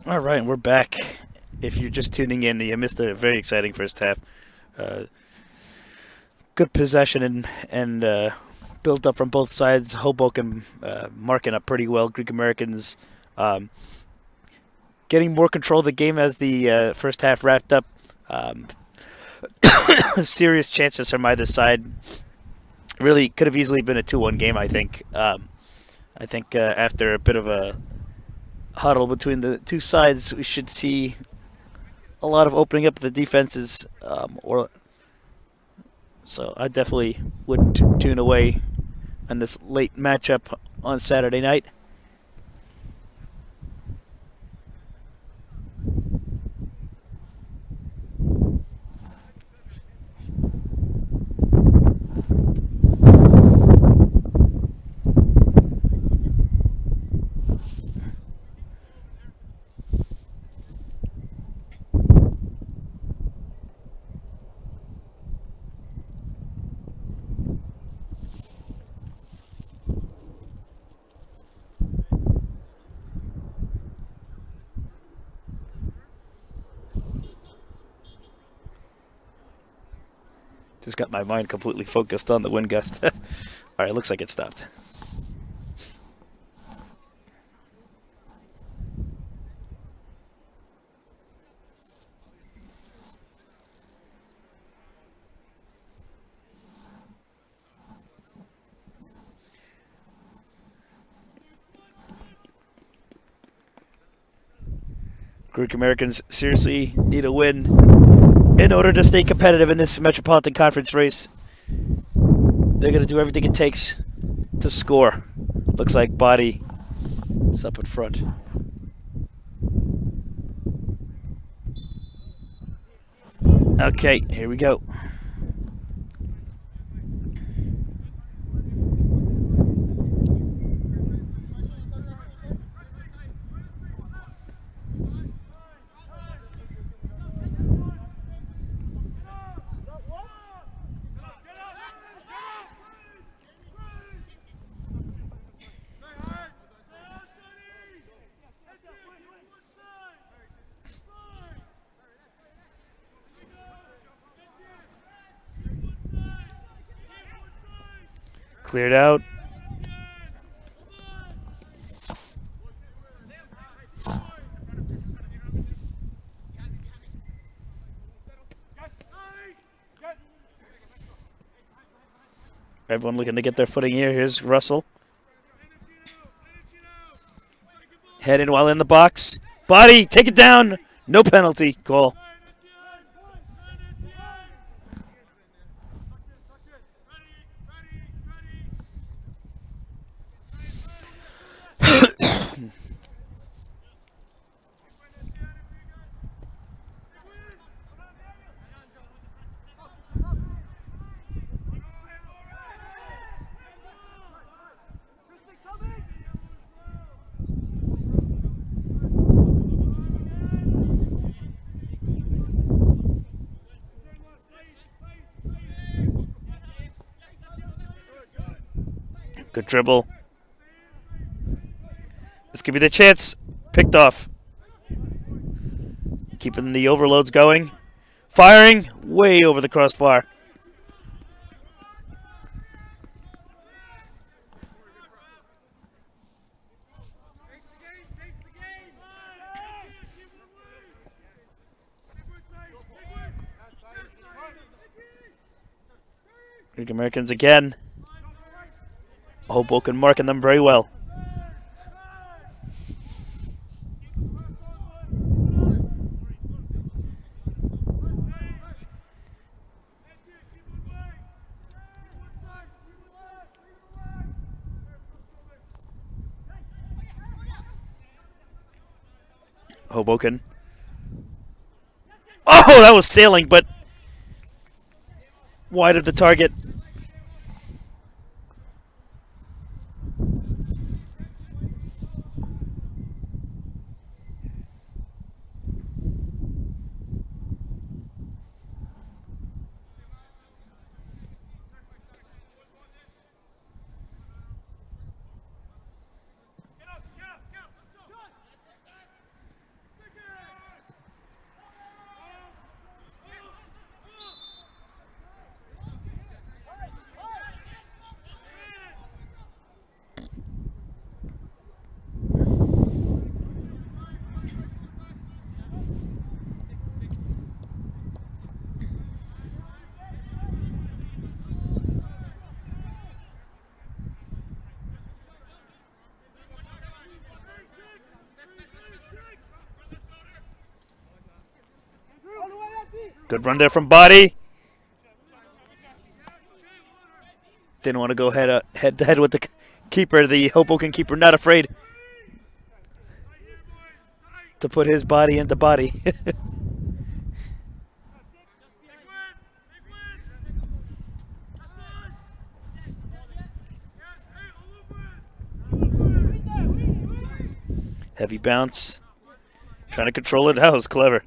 All right, we're back. If you're just tuning in, you missed a very exciting first half. Uh, Good possession and built up from both sides. Hoboken marking up pretty well. Greek Americans getting more control of the game as the first half wrapped up. Serious chances from either side. Really could have easily been a 2-1 game, I think. I think after a bit of a huddle between the two sides, we should see a lot of opening up the defenses. So I definitely wouldn't tune away on this late matchup on Saturday night. Just got my mind completely focused on the wind gust. All right, looks like it stopped. Greek Americans seriously need a win in order to stay competitive in this Metropolitan Conference race. They're going to do everything it takes to score. Looks like Body is up in front. Okay, here we go. Cleared out. Everyone looking to get their footing here. Here's Russell. Head in while in the box. Body, take it down. No penalty. Call. Good dribble. This could be the chance. Picked off. Keeping the overloads going. Firing way over the crossbar. Greek Americans again. Hoboken marking them very well. Hoboken. Oh, that was sailing, but wide of the target. Good run there from Body. Didn't want to go head to head with the keeper, the Hoboken keeper, not afraid to put his body into Body. Heavy bounce. Trying to control it. That was clever.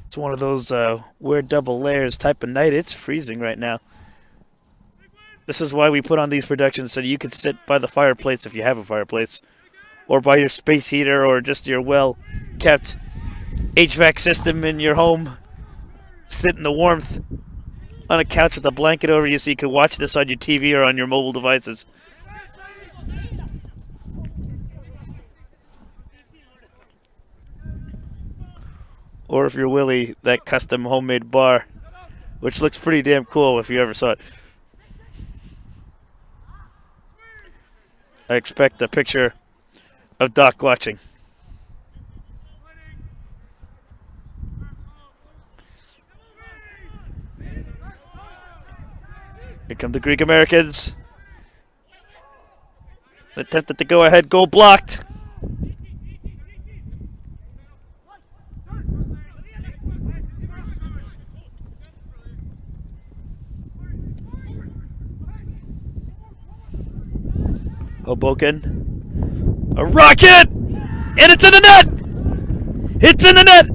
It's one of those weird double layers type of night. It's freezing right now. This is why we put on these productions, so you can sit by the fireplace if you have a fireplace, or by your space heater, or just your well-kept HVAC system in your home. Sit in the warmth on a couch with a blanket over you so you can watch this on your TV or on your mobile devices. Or if you're Willie, that custom homemade bar, which looks pretty damn cool if you ever saw it. I expect a picture of Doc watching. Here come the Greek Americans. Attempted to go ahead, goal blocked. Hoboken. A rocket! And it's in the net! It's in the net!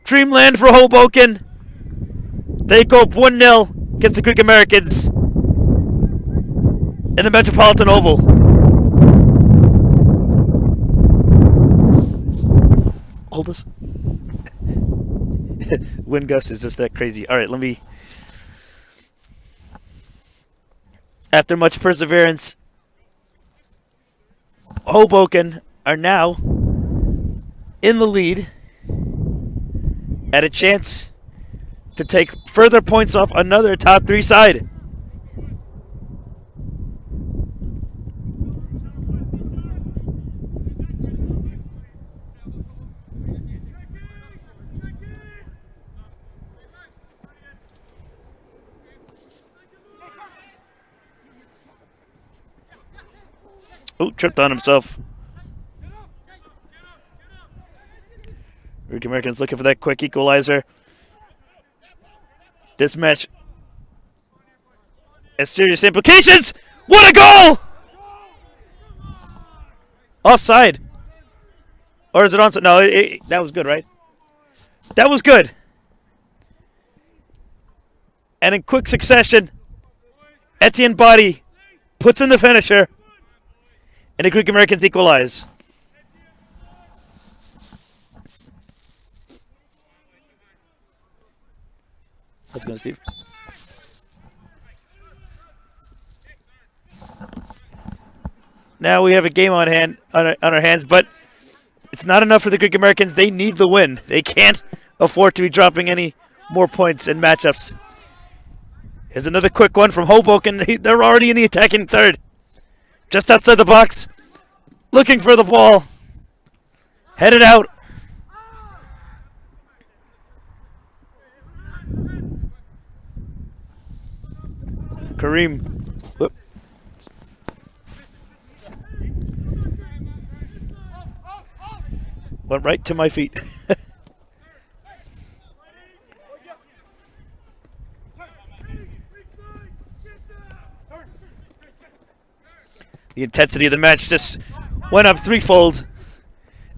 Dreamland for Hoboken. They go up 1-0 against the Greek Americans in the Metropolitan Oval. Hold this. Wind gust is just that crazy. All right, let me... After much perseverance, Hoboken are now in the lead at a chance to take further points off another top 3 side. Oh, tripped on himself. Greek Americans looking for that quick equalizer. This match has serious implications. What a goal! Offside. Or is it onside? No, that was good, right? That was good. And in quick succession, Etienne Body puts in the finisher. And the Greek Americans equalize. Let's go, Steve. Now we have a game on our hands, but it's not enough for the Greek Americans. They need the win. They can't afford to be dropping any more points in matchups. Here's another quick one from Hoboken. They're already in the attacking third. Just outside the box, looking for the ball. Headed out. Kareem. Whoop. Went right to my feet. The intensity of the match just went up threefold,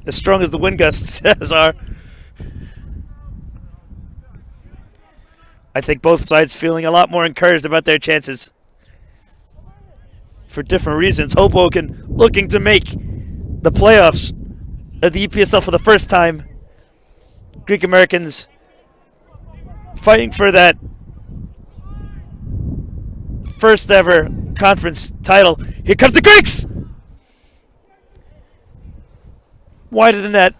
as strong as the wind gusts are. I think both sides feeling a lot more encouraged about their chances. For different reasons. Hoboken looking to make the playoffs of the EPSL for the first time. Greek Americans fighting for that first ever conference title. Here comes the Greeks! Wide of the net.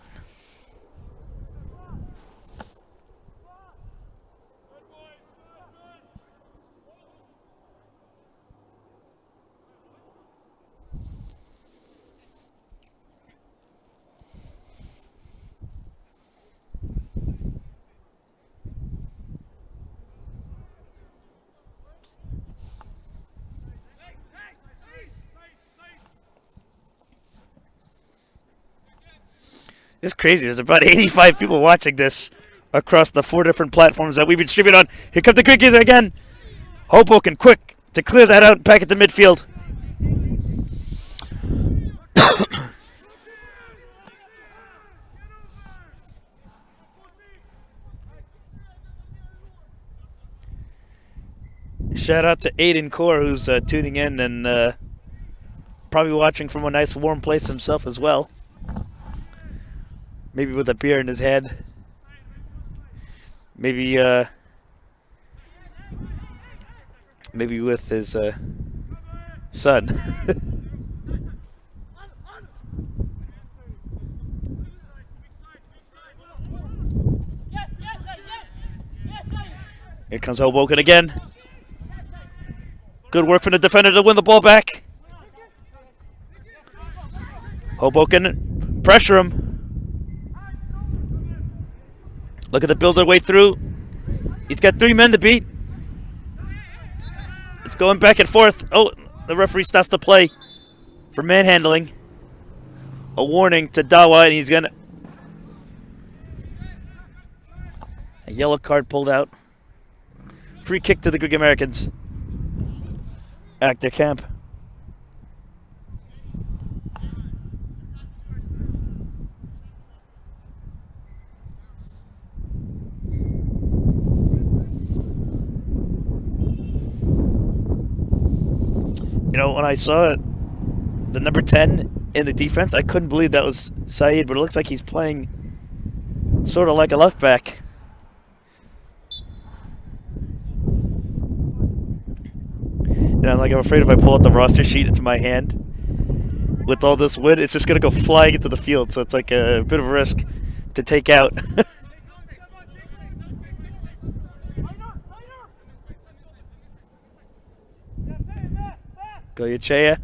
It's crazy. There's about 85 people watching this across the 4 different platforms that we've been streaming on. Here come the Greeks again. Hoboken quick to clear that out back at the midfield. Shout out to Aiden Core, who's tuning in and probably watching from a nice warm place himself as well. Maybe with a beer in his hand. Maybe maybe with his son. Here comes Hoboken again. Good work from the defender to win the ball back. Hoboken, pressure him. Look at the builder way through. He's got 3 men to beat. It's going back and forth. Oh, the referee stops the play for manhandling. A warning to Dawa, and he's gonna... A yellow card pulled out. Free kick to the Greek Americans. Actor camp. You know, when I saw the number 10 in the defense, I couldn't believe that was Saeed, but it looks like he's playing sort of like a left back. And I'm afraid if I pull out the roster sheet into my hand with all this wind, it's just going to go flying into the field. So it's like a bit of a risk to take out. Go Yachea.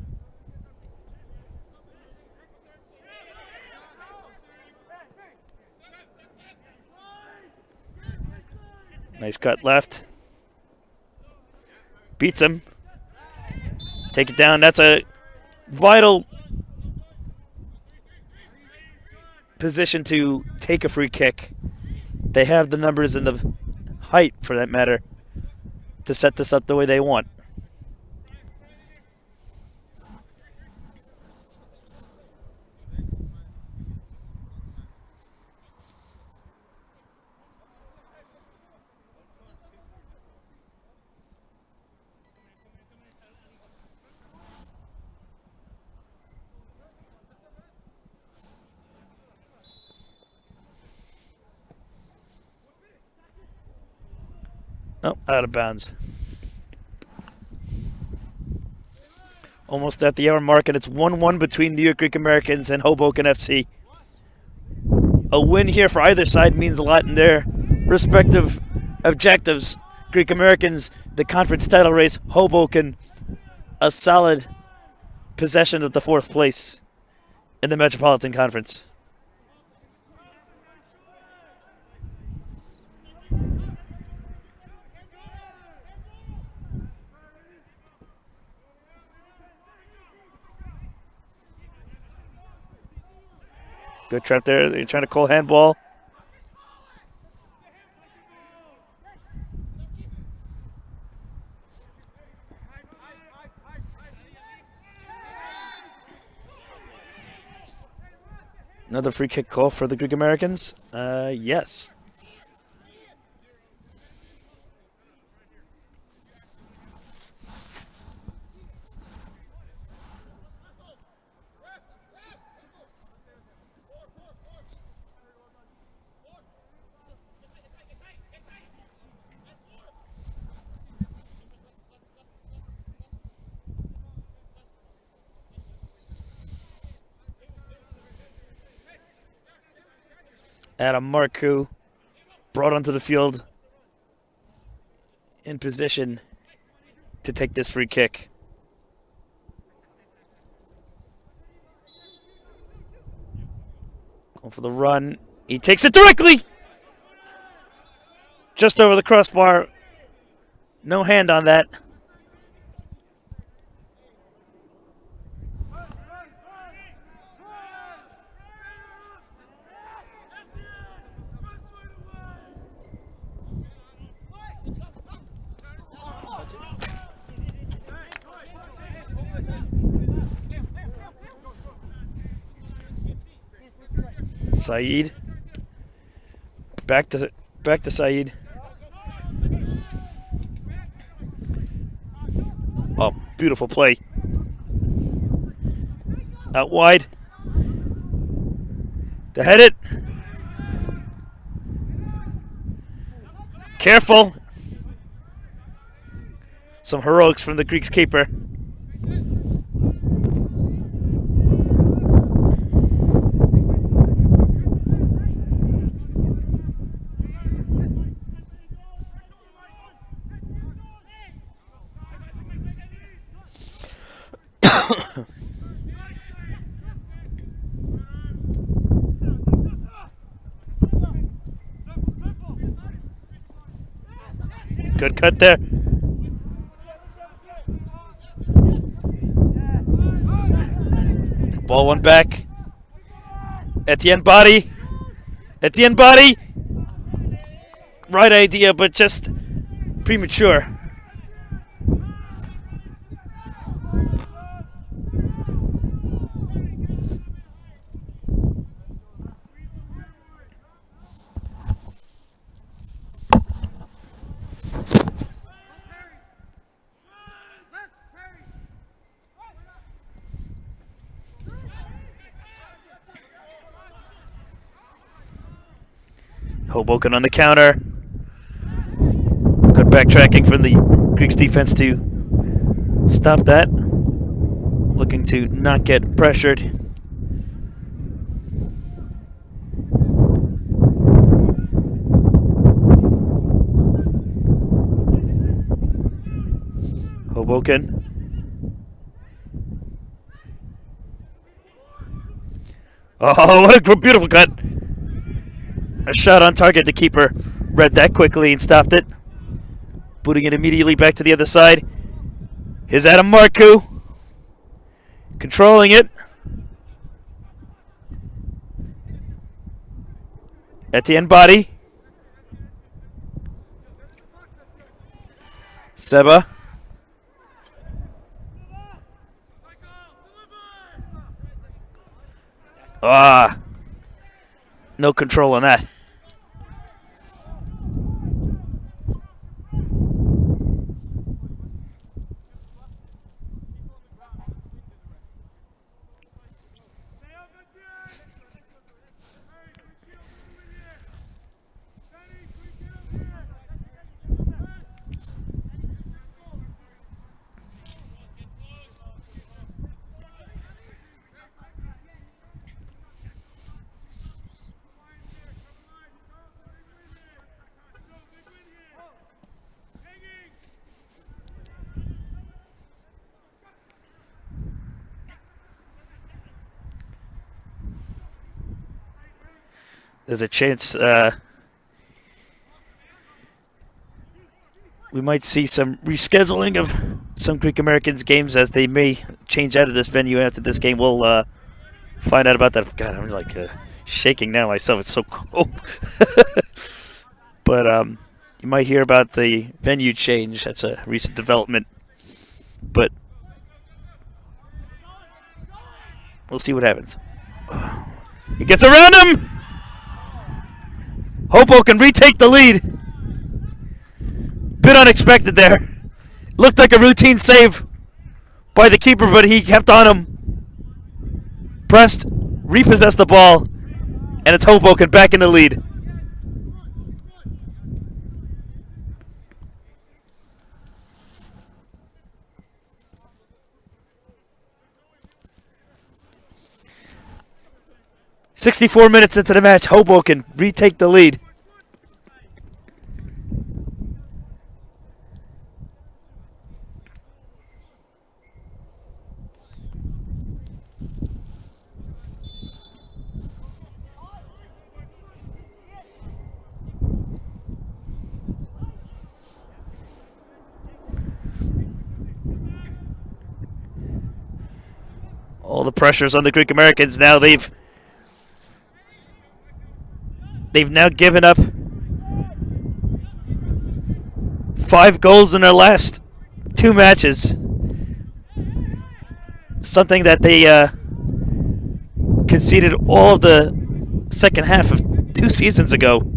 Nice cut left. Beats him. Take it down. That's a vital position to take a free kick. They have the numbers and the height, for that matter, to set this up the way they want. Oh, out of bounds. Almost at the hour mark, and it's 1-1 between New York Greek Americans and Hoboken FC. A win here for either side means a lot in their respective objectives. Greek Americans, the conference title race. Hoboken, a solid possession of the 4th place in the Metropolitan Conference. Good trap there. They're trying to call handball. Another free kick call for the Greek Americans. Yes. Adam Marcoux brought onto the field in position to take this free kick. Going for the run. He takes it directly! Just over the crossbar. No hand on that. Saeed. Back to Saeed. Oh, beautiful play. Out wide. To head it. Careful. Some heroics from the Greeks keeper. Good cut there. Ball went back. Etienne body. Etienne body. Right idea, but just premature. Hoboken on the counter. Good backtracking from the Greeks defense to stop that. Looking to not get pressured. Hoboken. Oh, what a beautiful cut. A shot on target. The keeper read that quickly and stopped it. Booting it immediately back to the other side. Here's Adam Marcoux. Controlling it. Etienne body. Seba. Ah. No control on that. There's a chance we might see some rescheduling of some Greek Americans games as they may change out of this venue after this game. We'll find out about that. God, I'm like shaking now myself. It's so cold. But you might hear about the venue change. That's a recent development. But we'll see what happens. He gets around him! Hoboken retake the lead. Bit unexpected there. Looked like a routine save by the keeper, but he kept on him. Pressed, repossessed the ball, and it's Hoboken back in the lead. 64 minutes into the match, Hoboken retake the lead. All the pressure's on the Greek Americans now. They've now given up 5 goals in their last 2 matches. Something that they conceded all of the second half of 2 seasons ago.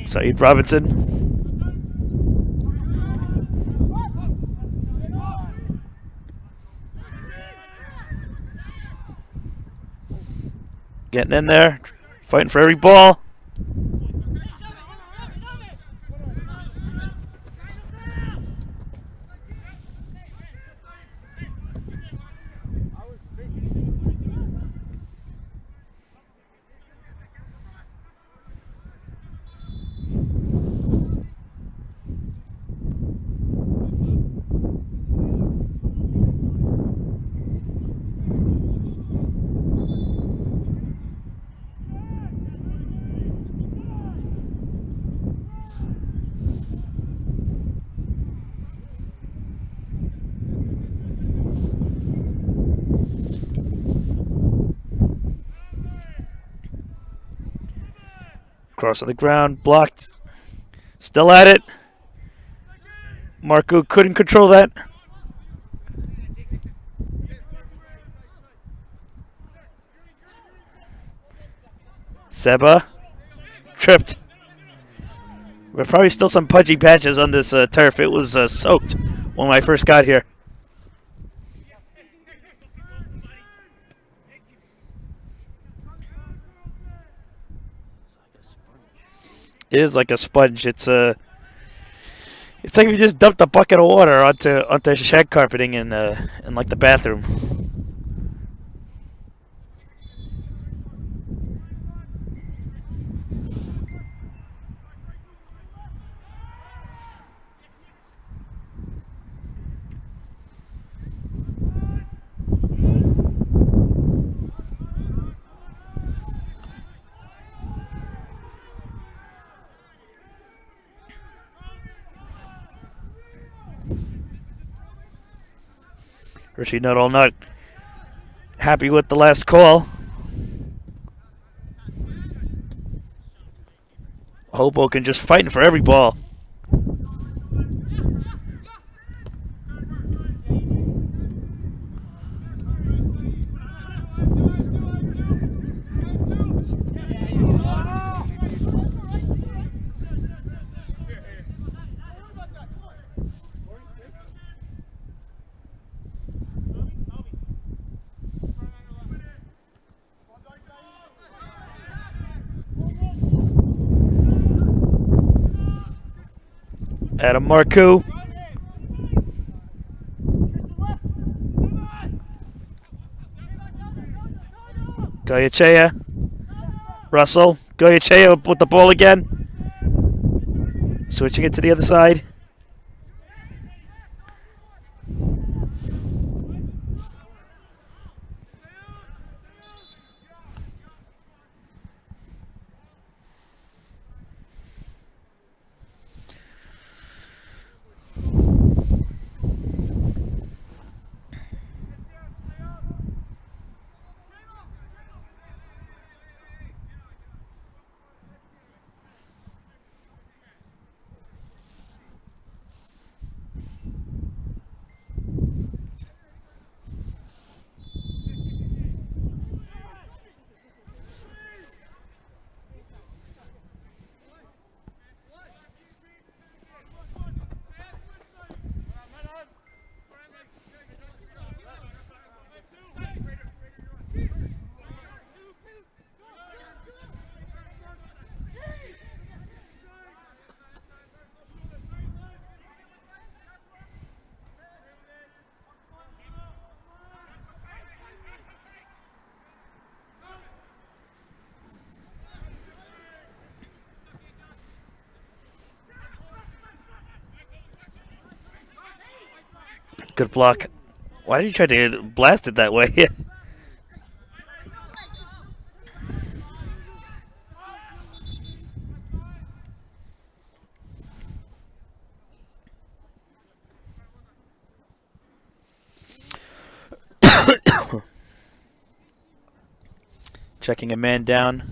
Saeed Robinson. Getting in there, fighting for every ball. Cross on the ground, blocked. Still at it. Marco couldn't control that. Seba tripped. But probably still some pudgy patches on this turf. It was soaked when I first got here. It is like a sponge. It's like if you just dumped a bucket of water onto shag carpeting in like the bathroom. Richie Nuttall not happy with the last call. Hoboken just fighting for every ball. Adam Marcoux. Goyachea. Russell. Goyachea with the ball again. Switching it to the other side. Good block. Why did you try to blast it that way? Checking a man down.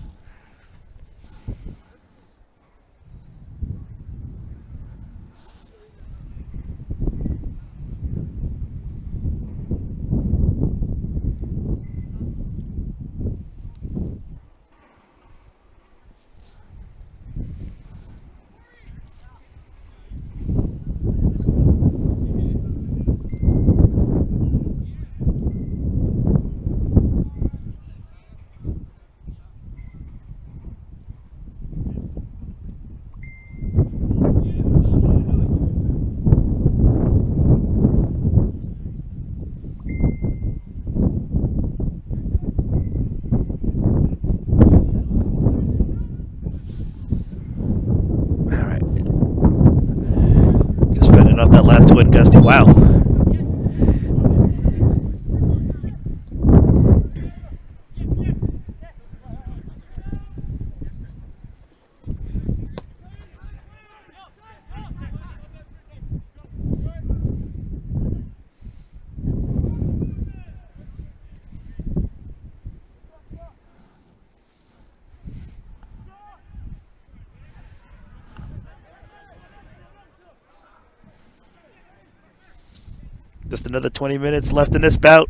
Off that last win, Gusty. Wow. Just another 20 minutes left in this bout.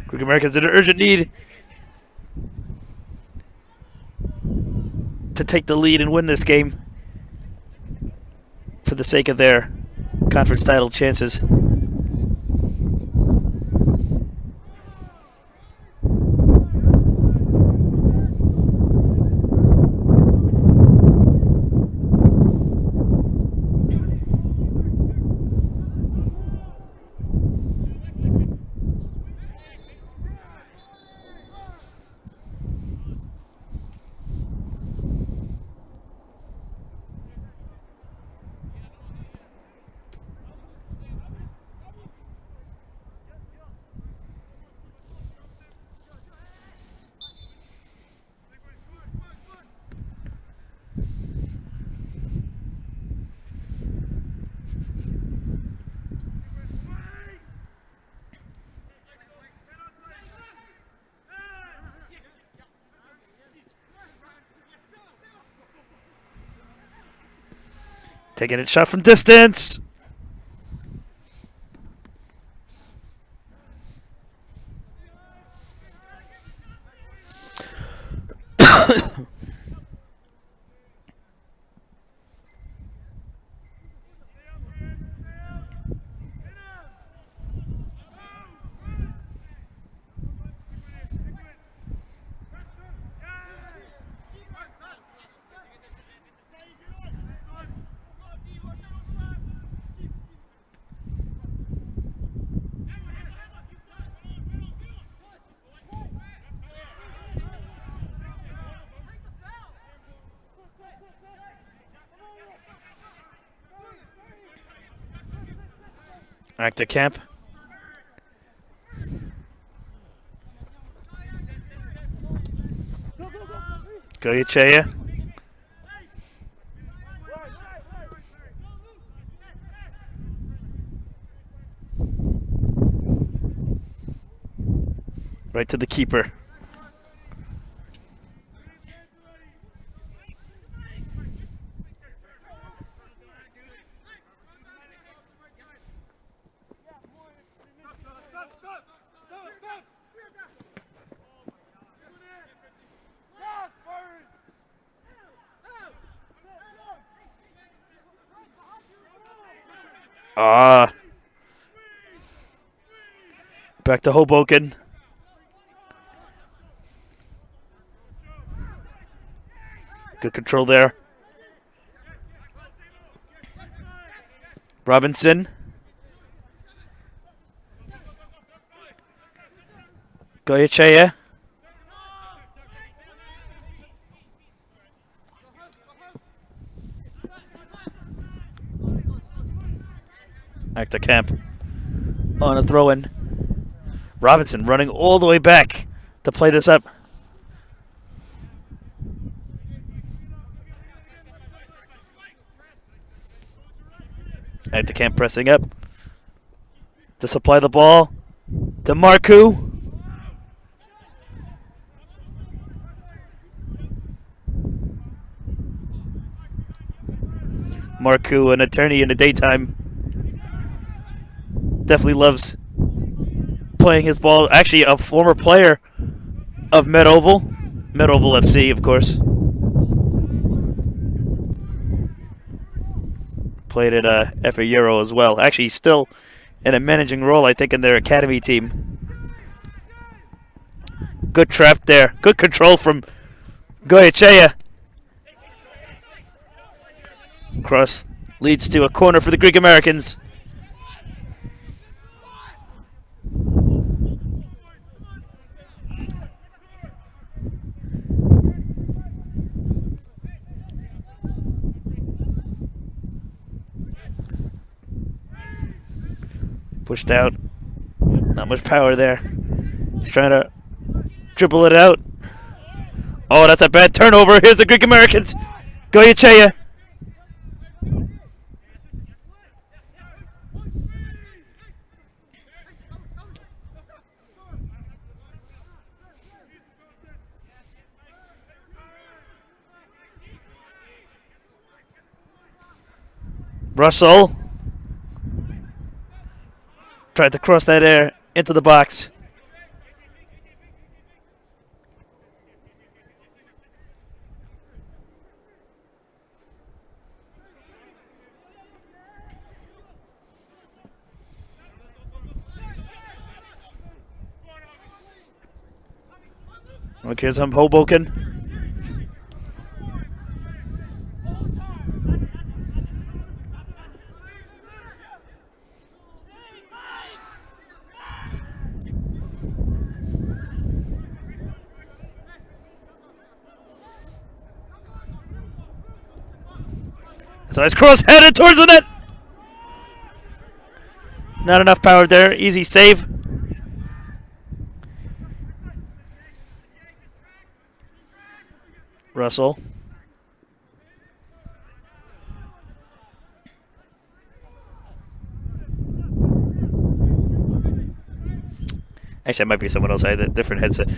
Greek Americans in an urgent need to take the lead and win this game for the sake of their conference title chances. Taking it shot from distance. Back to camp. Go Yachea. Right to the keeper. Back to Hoboken. Good control there. Robinson. Goyachea. Back to camp on a throw-in. Robinson running all the way back to play this up. Back to camp pressing up to supply the ball to Marku. Marku, an attorney in the daytime, definitely loves playing his ball. Actually, a former player of Medoval FC, of course. Played at FA Euro as well. Actually, he's still in a managing role, I think, in their academy team. Good trap there. Good control from Goyechea. Cross leads to a corner for the Greek Americans. Pushed out. Not much power there. He's trying to dribble it out. Oh, that's a bad turnover. Here's the Greek Americans. Goyechea. Russell tried to cross that air into the box. Look, here's some Hoboken. It's a nice cross headed towards the net. Not enough power there. Easy save. Russell. Actually, it might be someone else. I had a different headset.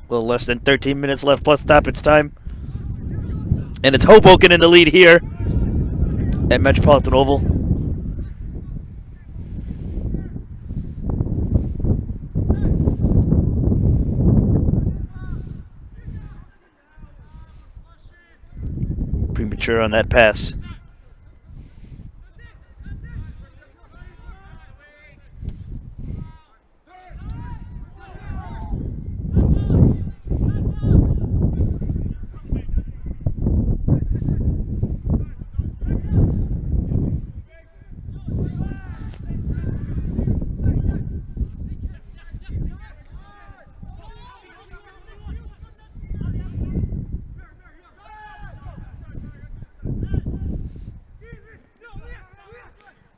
A little less than 13 minutes left plus stoppage time. And it's Hoboken in the lead here at Metropolitan Oval. Premature on that pass.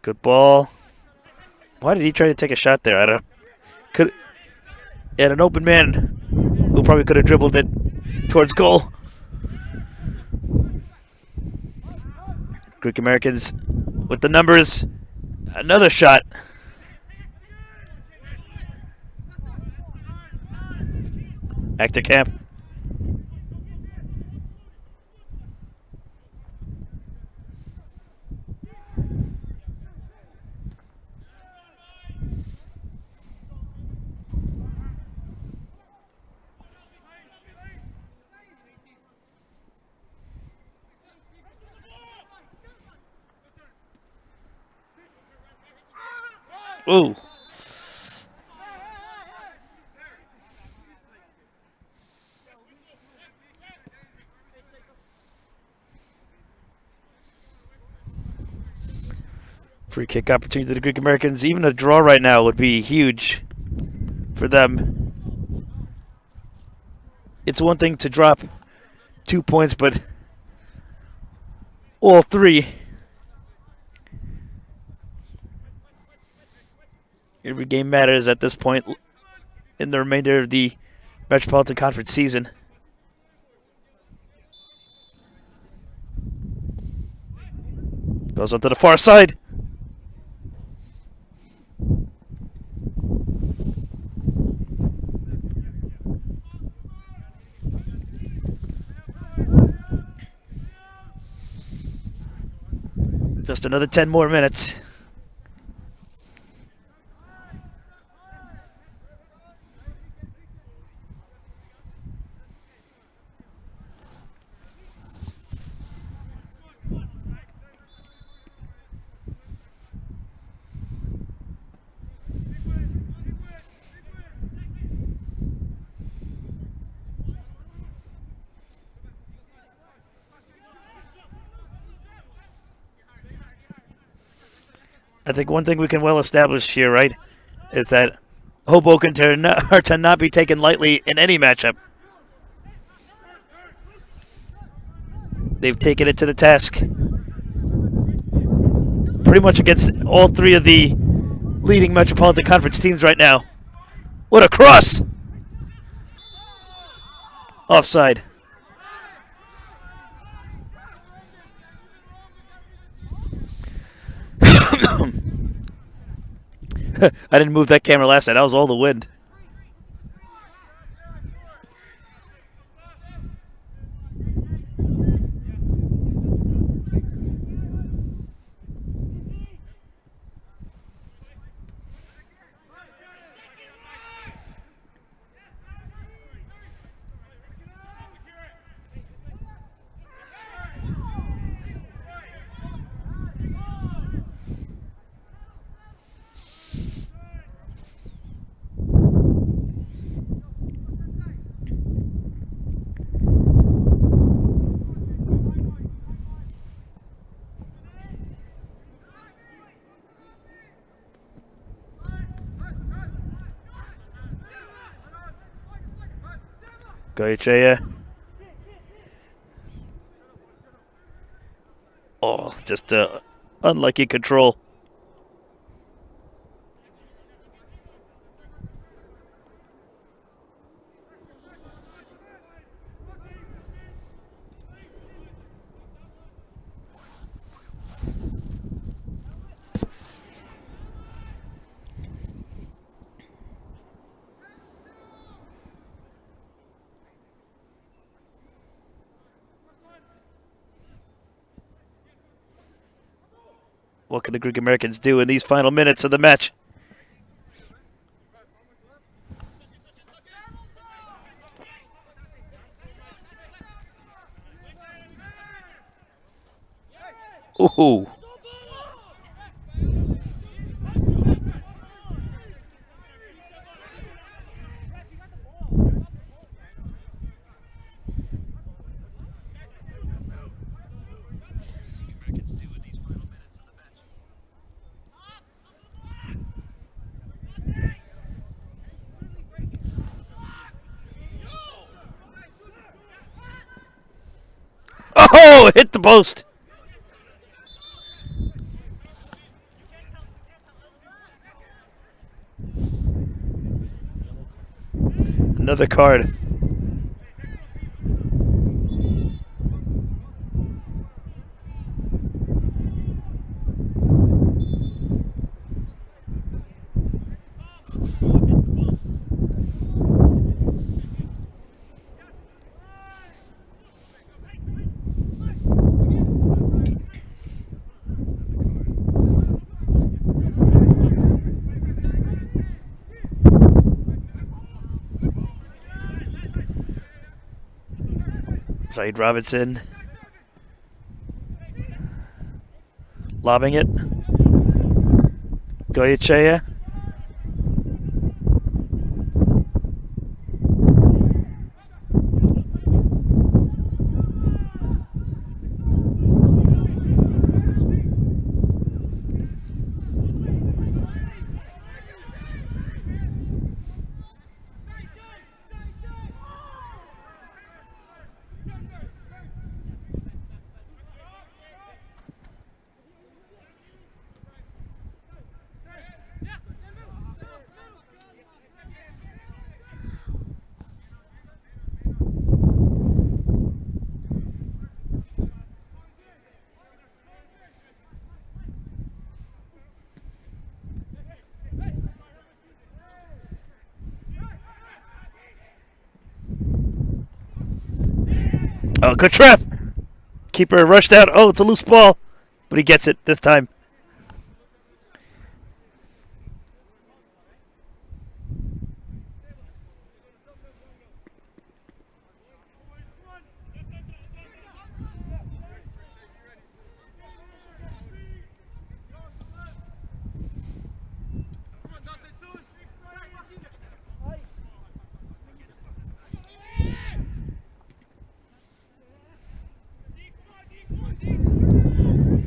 Good ball. Why did he try to take a shot there? I don't. Could. And an open man who probably could have dribbled it towards goal. Greek Americans with the numbers. Another shot. Back to camp. Ooh. Free kick opportunity to the Greek Americans. Even a draw right now would be huge for them. It's one thing to drop 2 points, but all three. Every game matters at this point in the remainder of the Metropolitan Conference season. Goes onto the far side. Just another 10 more minutes. I think one thing we can well establish here, right, is that Hoboken are to not be taken lightly in any matchup. They've taken it to the task. Pretty much against all three of the leading Metropolitan Conference teams right now. What a cross! Offside. I didn't move that camera last night. That was all the wind. Go, Chaya. Oh, just unlucky control. What can the Greek Americans do in these final minutes of the match? Ooh. Oh, hit the post. Another card. Saeed Robinson lobbing it. Goyechea. Oh, good trap. Keeper rushed out. Oh, it's a loose ball. But he gets it this time.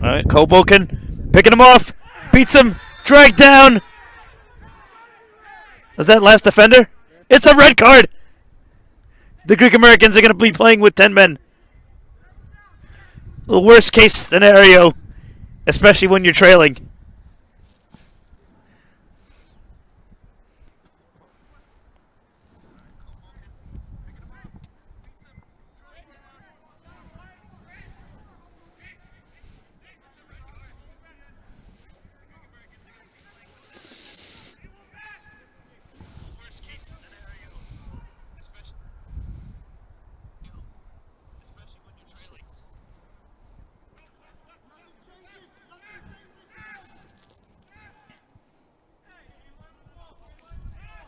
All right, Hoboken picking him off. Beats him. Dragged down. Is that last defender? It's a red card. The Greek Americans are going to be playing with 10 men. The worst case scenario, especially when you're trailing.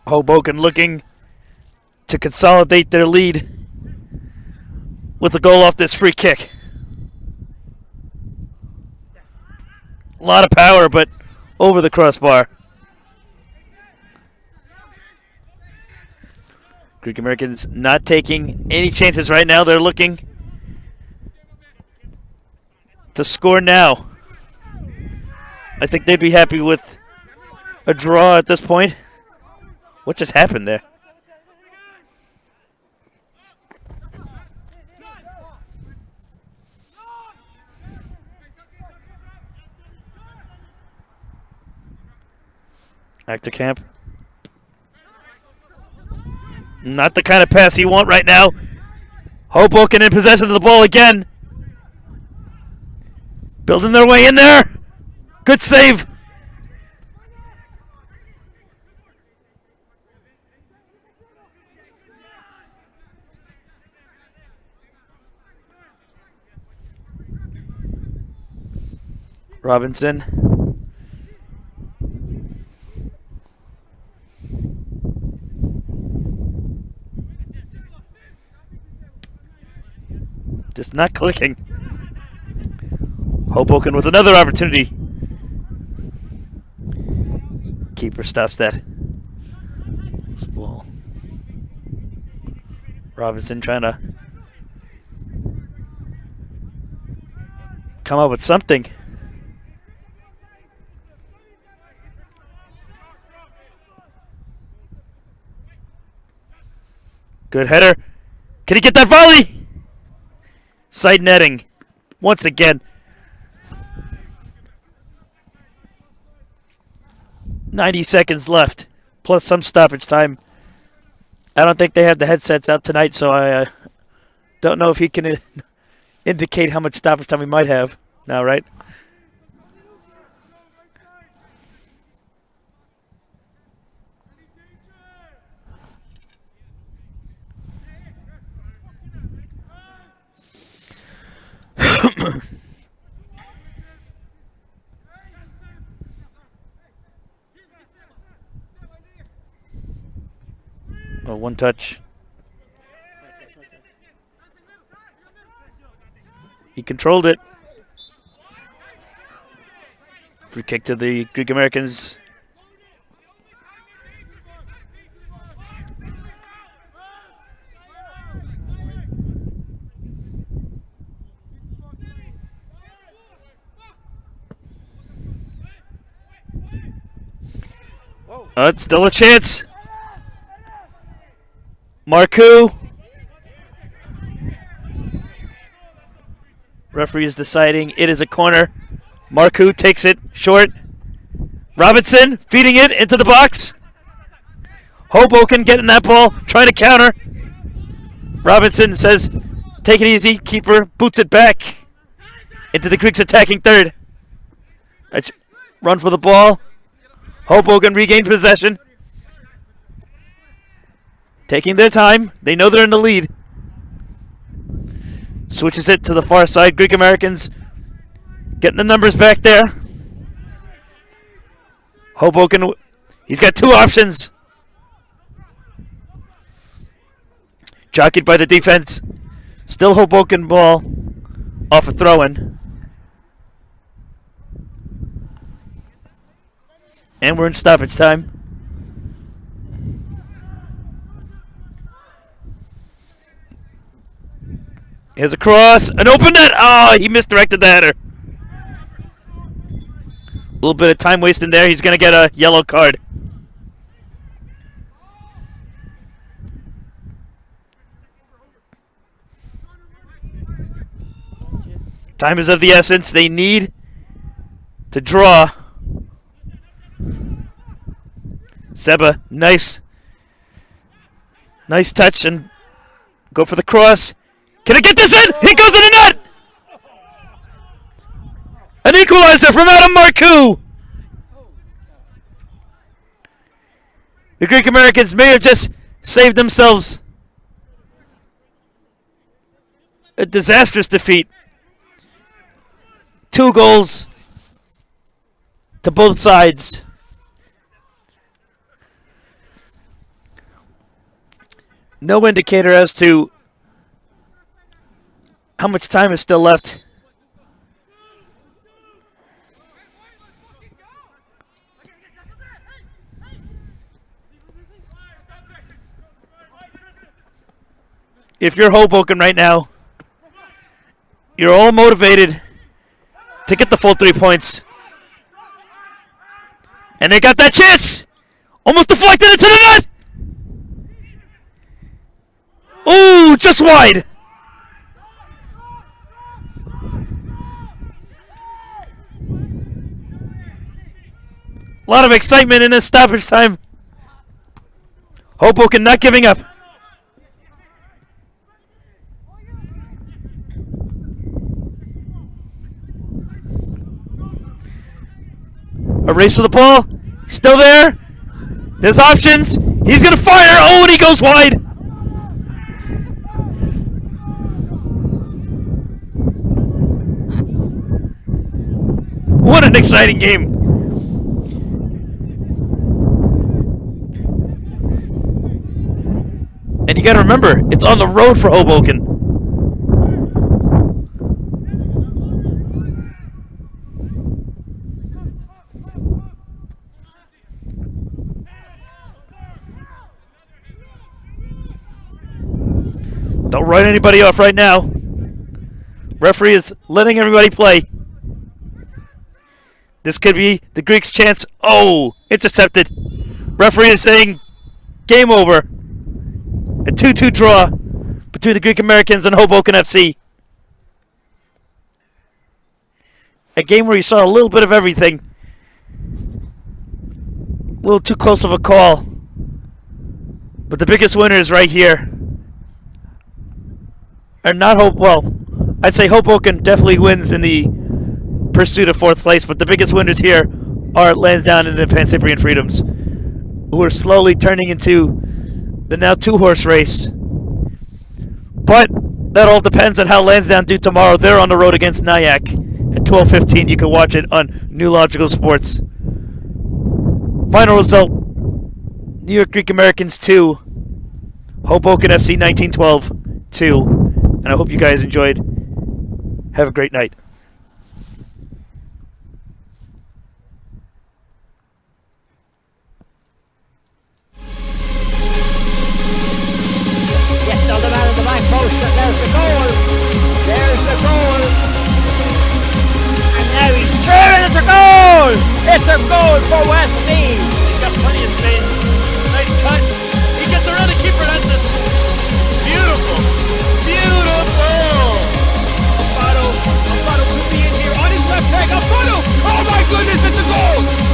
Hoboken looking to consolidate their lead with a goal off this free kick. A lot of power, but over the crossbar. Greek Americans not taking any chances right now. They're looking to score now. I think they'd be happy with a draw at this point. What just happened there? Actor camp. Not the kind of pass you want right now. Hoboken in possession of the ball again. Building their way in there. Good save. Robinson. Just not clicking. Hoboken with another opportunity. Keeper stops that. This ball. Robinson trying to come up with something. Good header. Can he get that volley? Side netting. Once again. 90 seconds left. Plus some stoppage time. I don't think they have the headsets out tonight, so I don't know if he can indicate how much stoppage time we might have now, right? Oh, one touch. He controlled it. Free kick to the Greek Americans. It's still a chance. Marcoux. Referee is deciding it is a corner. Marcoux takes it short. Robinson feeding it into the box. Hoboken getting that ball, trying to counter. Robinson says, take it easy. Keeper boots it back into the Greeks' attacking third. Run for the ball. Hoboken regained possession. Taking their time. They know they're in the lead. Switches it to the far side. Greek Americans getting the numbers back there. Hoboken, he's got two options. Jockeyed by the defense. Still Hoboken ball off a throw-in. And we're in stoppage time. Here's a cross. An open net. Oh, he misdirected the header. A little bit of time wasting there. He's going to get a yellow card. Time is of the essence. They need to draw. Seba, nice touch and go for the cross. Can I get this in? He goes in the net! An equalizer from Adam Marcoux. The Greek Americans may have just saved themselves a disastrous defeat. 2 goals to both sides. No indicator as to how much time is still left. If you're Hoboken right now, you're all motivated to get the full 3 points. And they got that chance! Almost deflected into the net! Ooh, just wide! A lot of excitement in this stoppage time. Hoboken not giving up. A race for the ball. Still there. There's options. He's going to fire. Oh, and he goes wide. What an exciting game. And you got to remember, it's on the road for Hoboken. Don't write anybody off right now. Referee is letting everybody play. This could be the Greeks' chance. Oh, intercepted. Referee is saying game over. A 2-2 draw between the Greek Americans and Hoboken FC. A game where you saw a little bit of everything. A little too close of a call. But the biggest winners right here are not well, I'd say Hoboken definitely wins in the pursuit of 4th place, but the biggest winners here are Lansdowne and the Pan-Cyprian Freedoms, who are slowly turning into the now 2-horse race. But that all depends on how Lansdowne do tomorrow. They're on the road against Nyack at 12:15. You can watch it on New Logical Sports. Final result, New York Greek Americans 2, Hoboken FC 1912 2. And I hope you guys enjoyed. Have a great night. Gets on the man of the back post, and there's the goal. There's the goal. And now he's through, and it's a goal. It's a goal for Westmead. He's got plenty of space. Nice cut. He gets around the keeper. That's it. Beautiful. Beautiful. Alfaro could be in here on his left leg. Alfaro! Oh my goodness, it's a goal!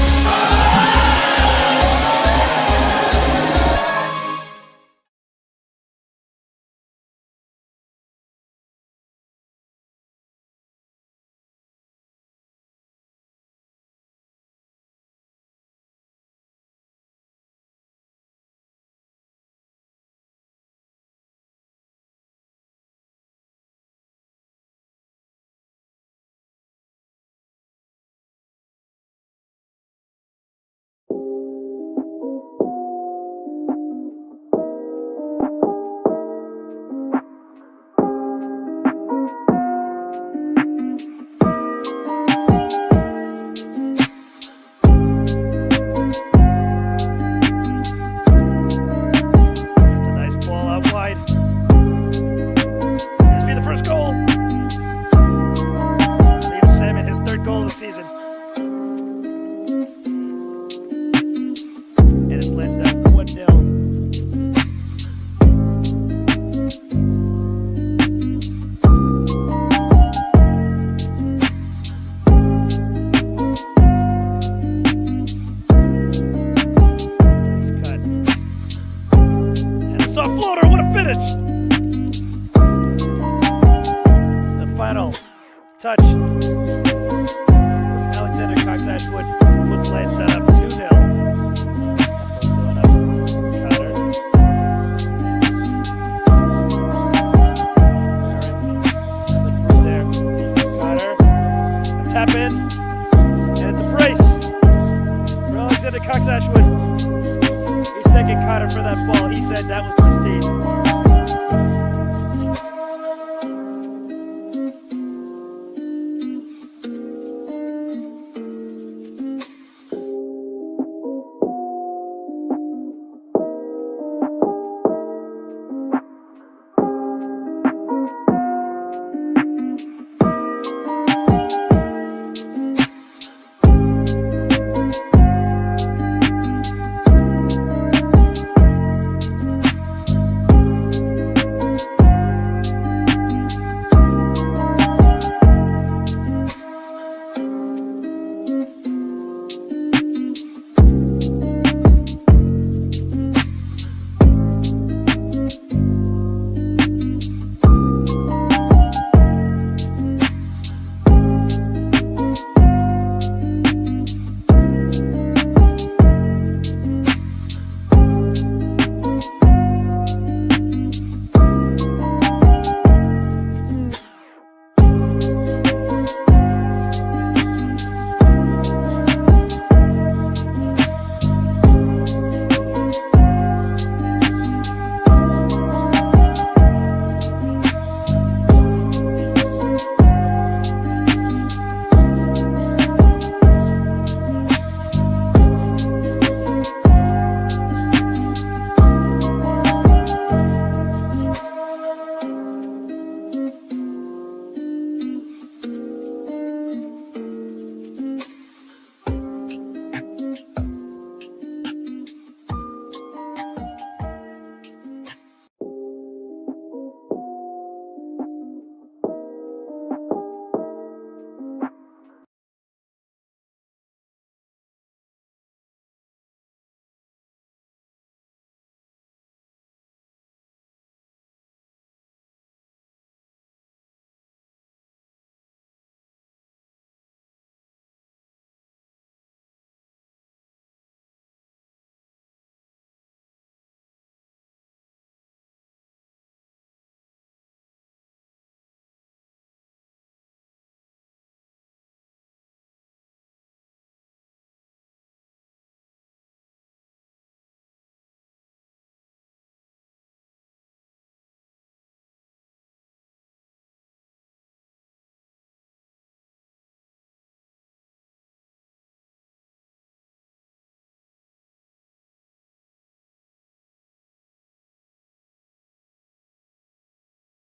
soft floater. What a finish! The final touch. Alexander Cox Ashwood puts Lansdowne up 2-0. Going up. Cotter. Slip through there. Cotter. A tap in. And it's a brace. For Alexander Cox Ashwood. He's thanking Cotter for that ball. He said that was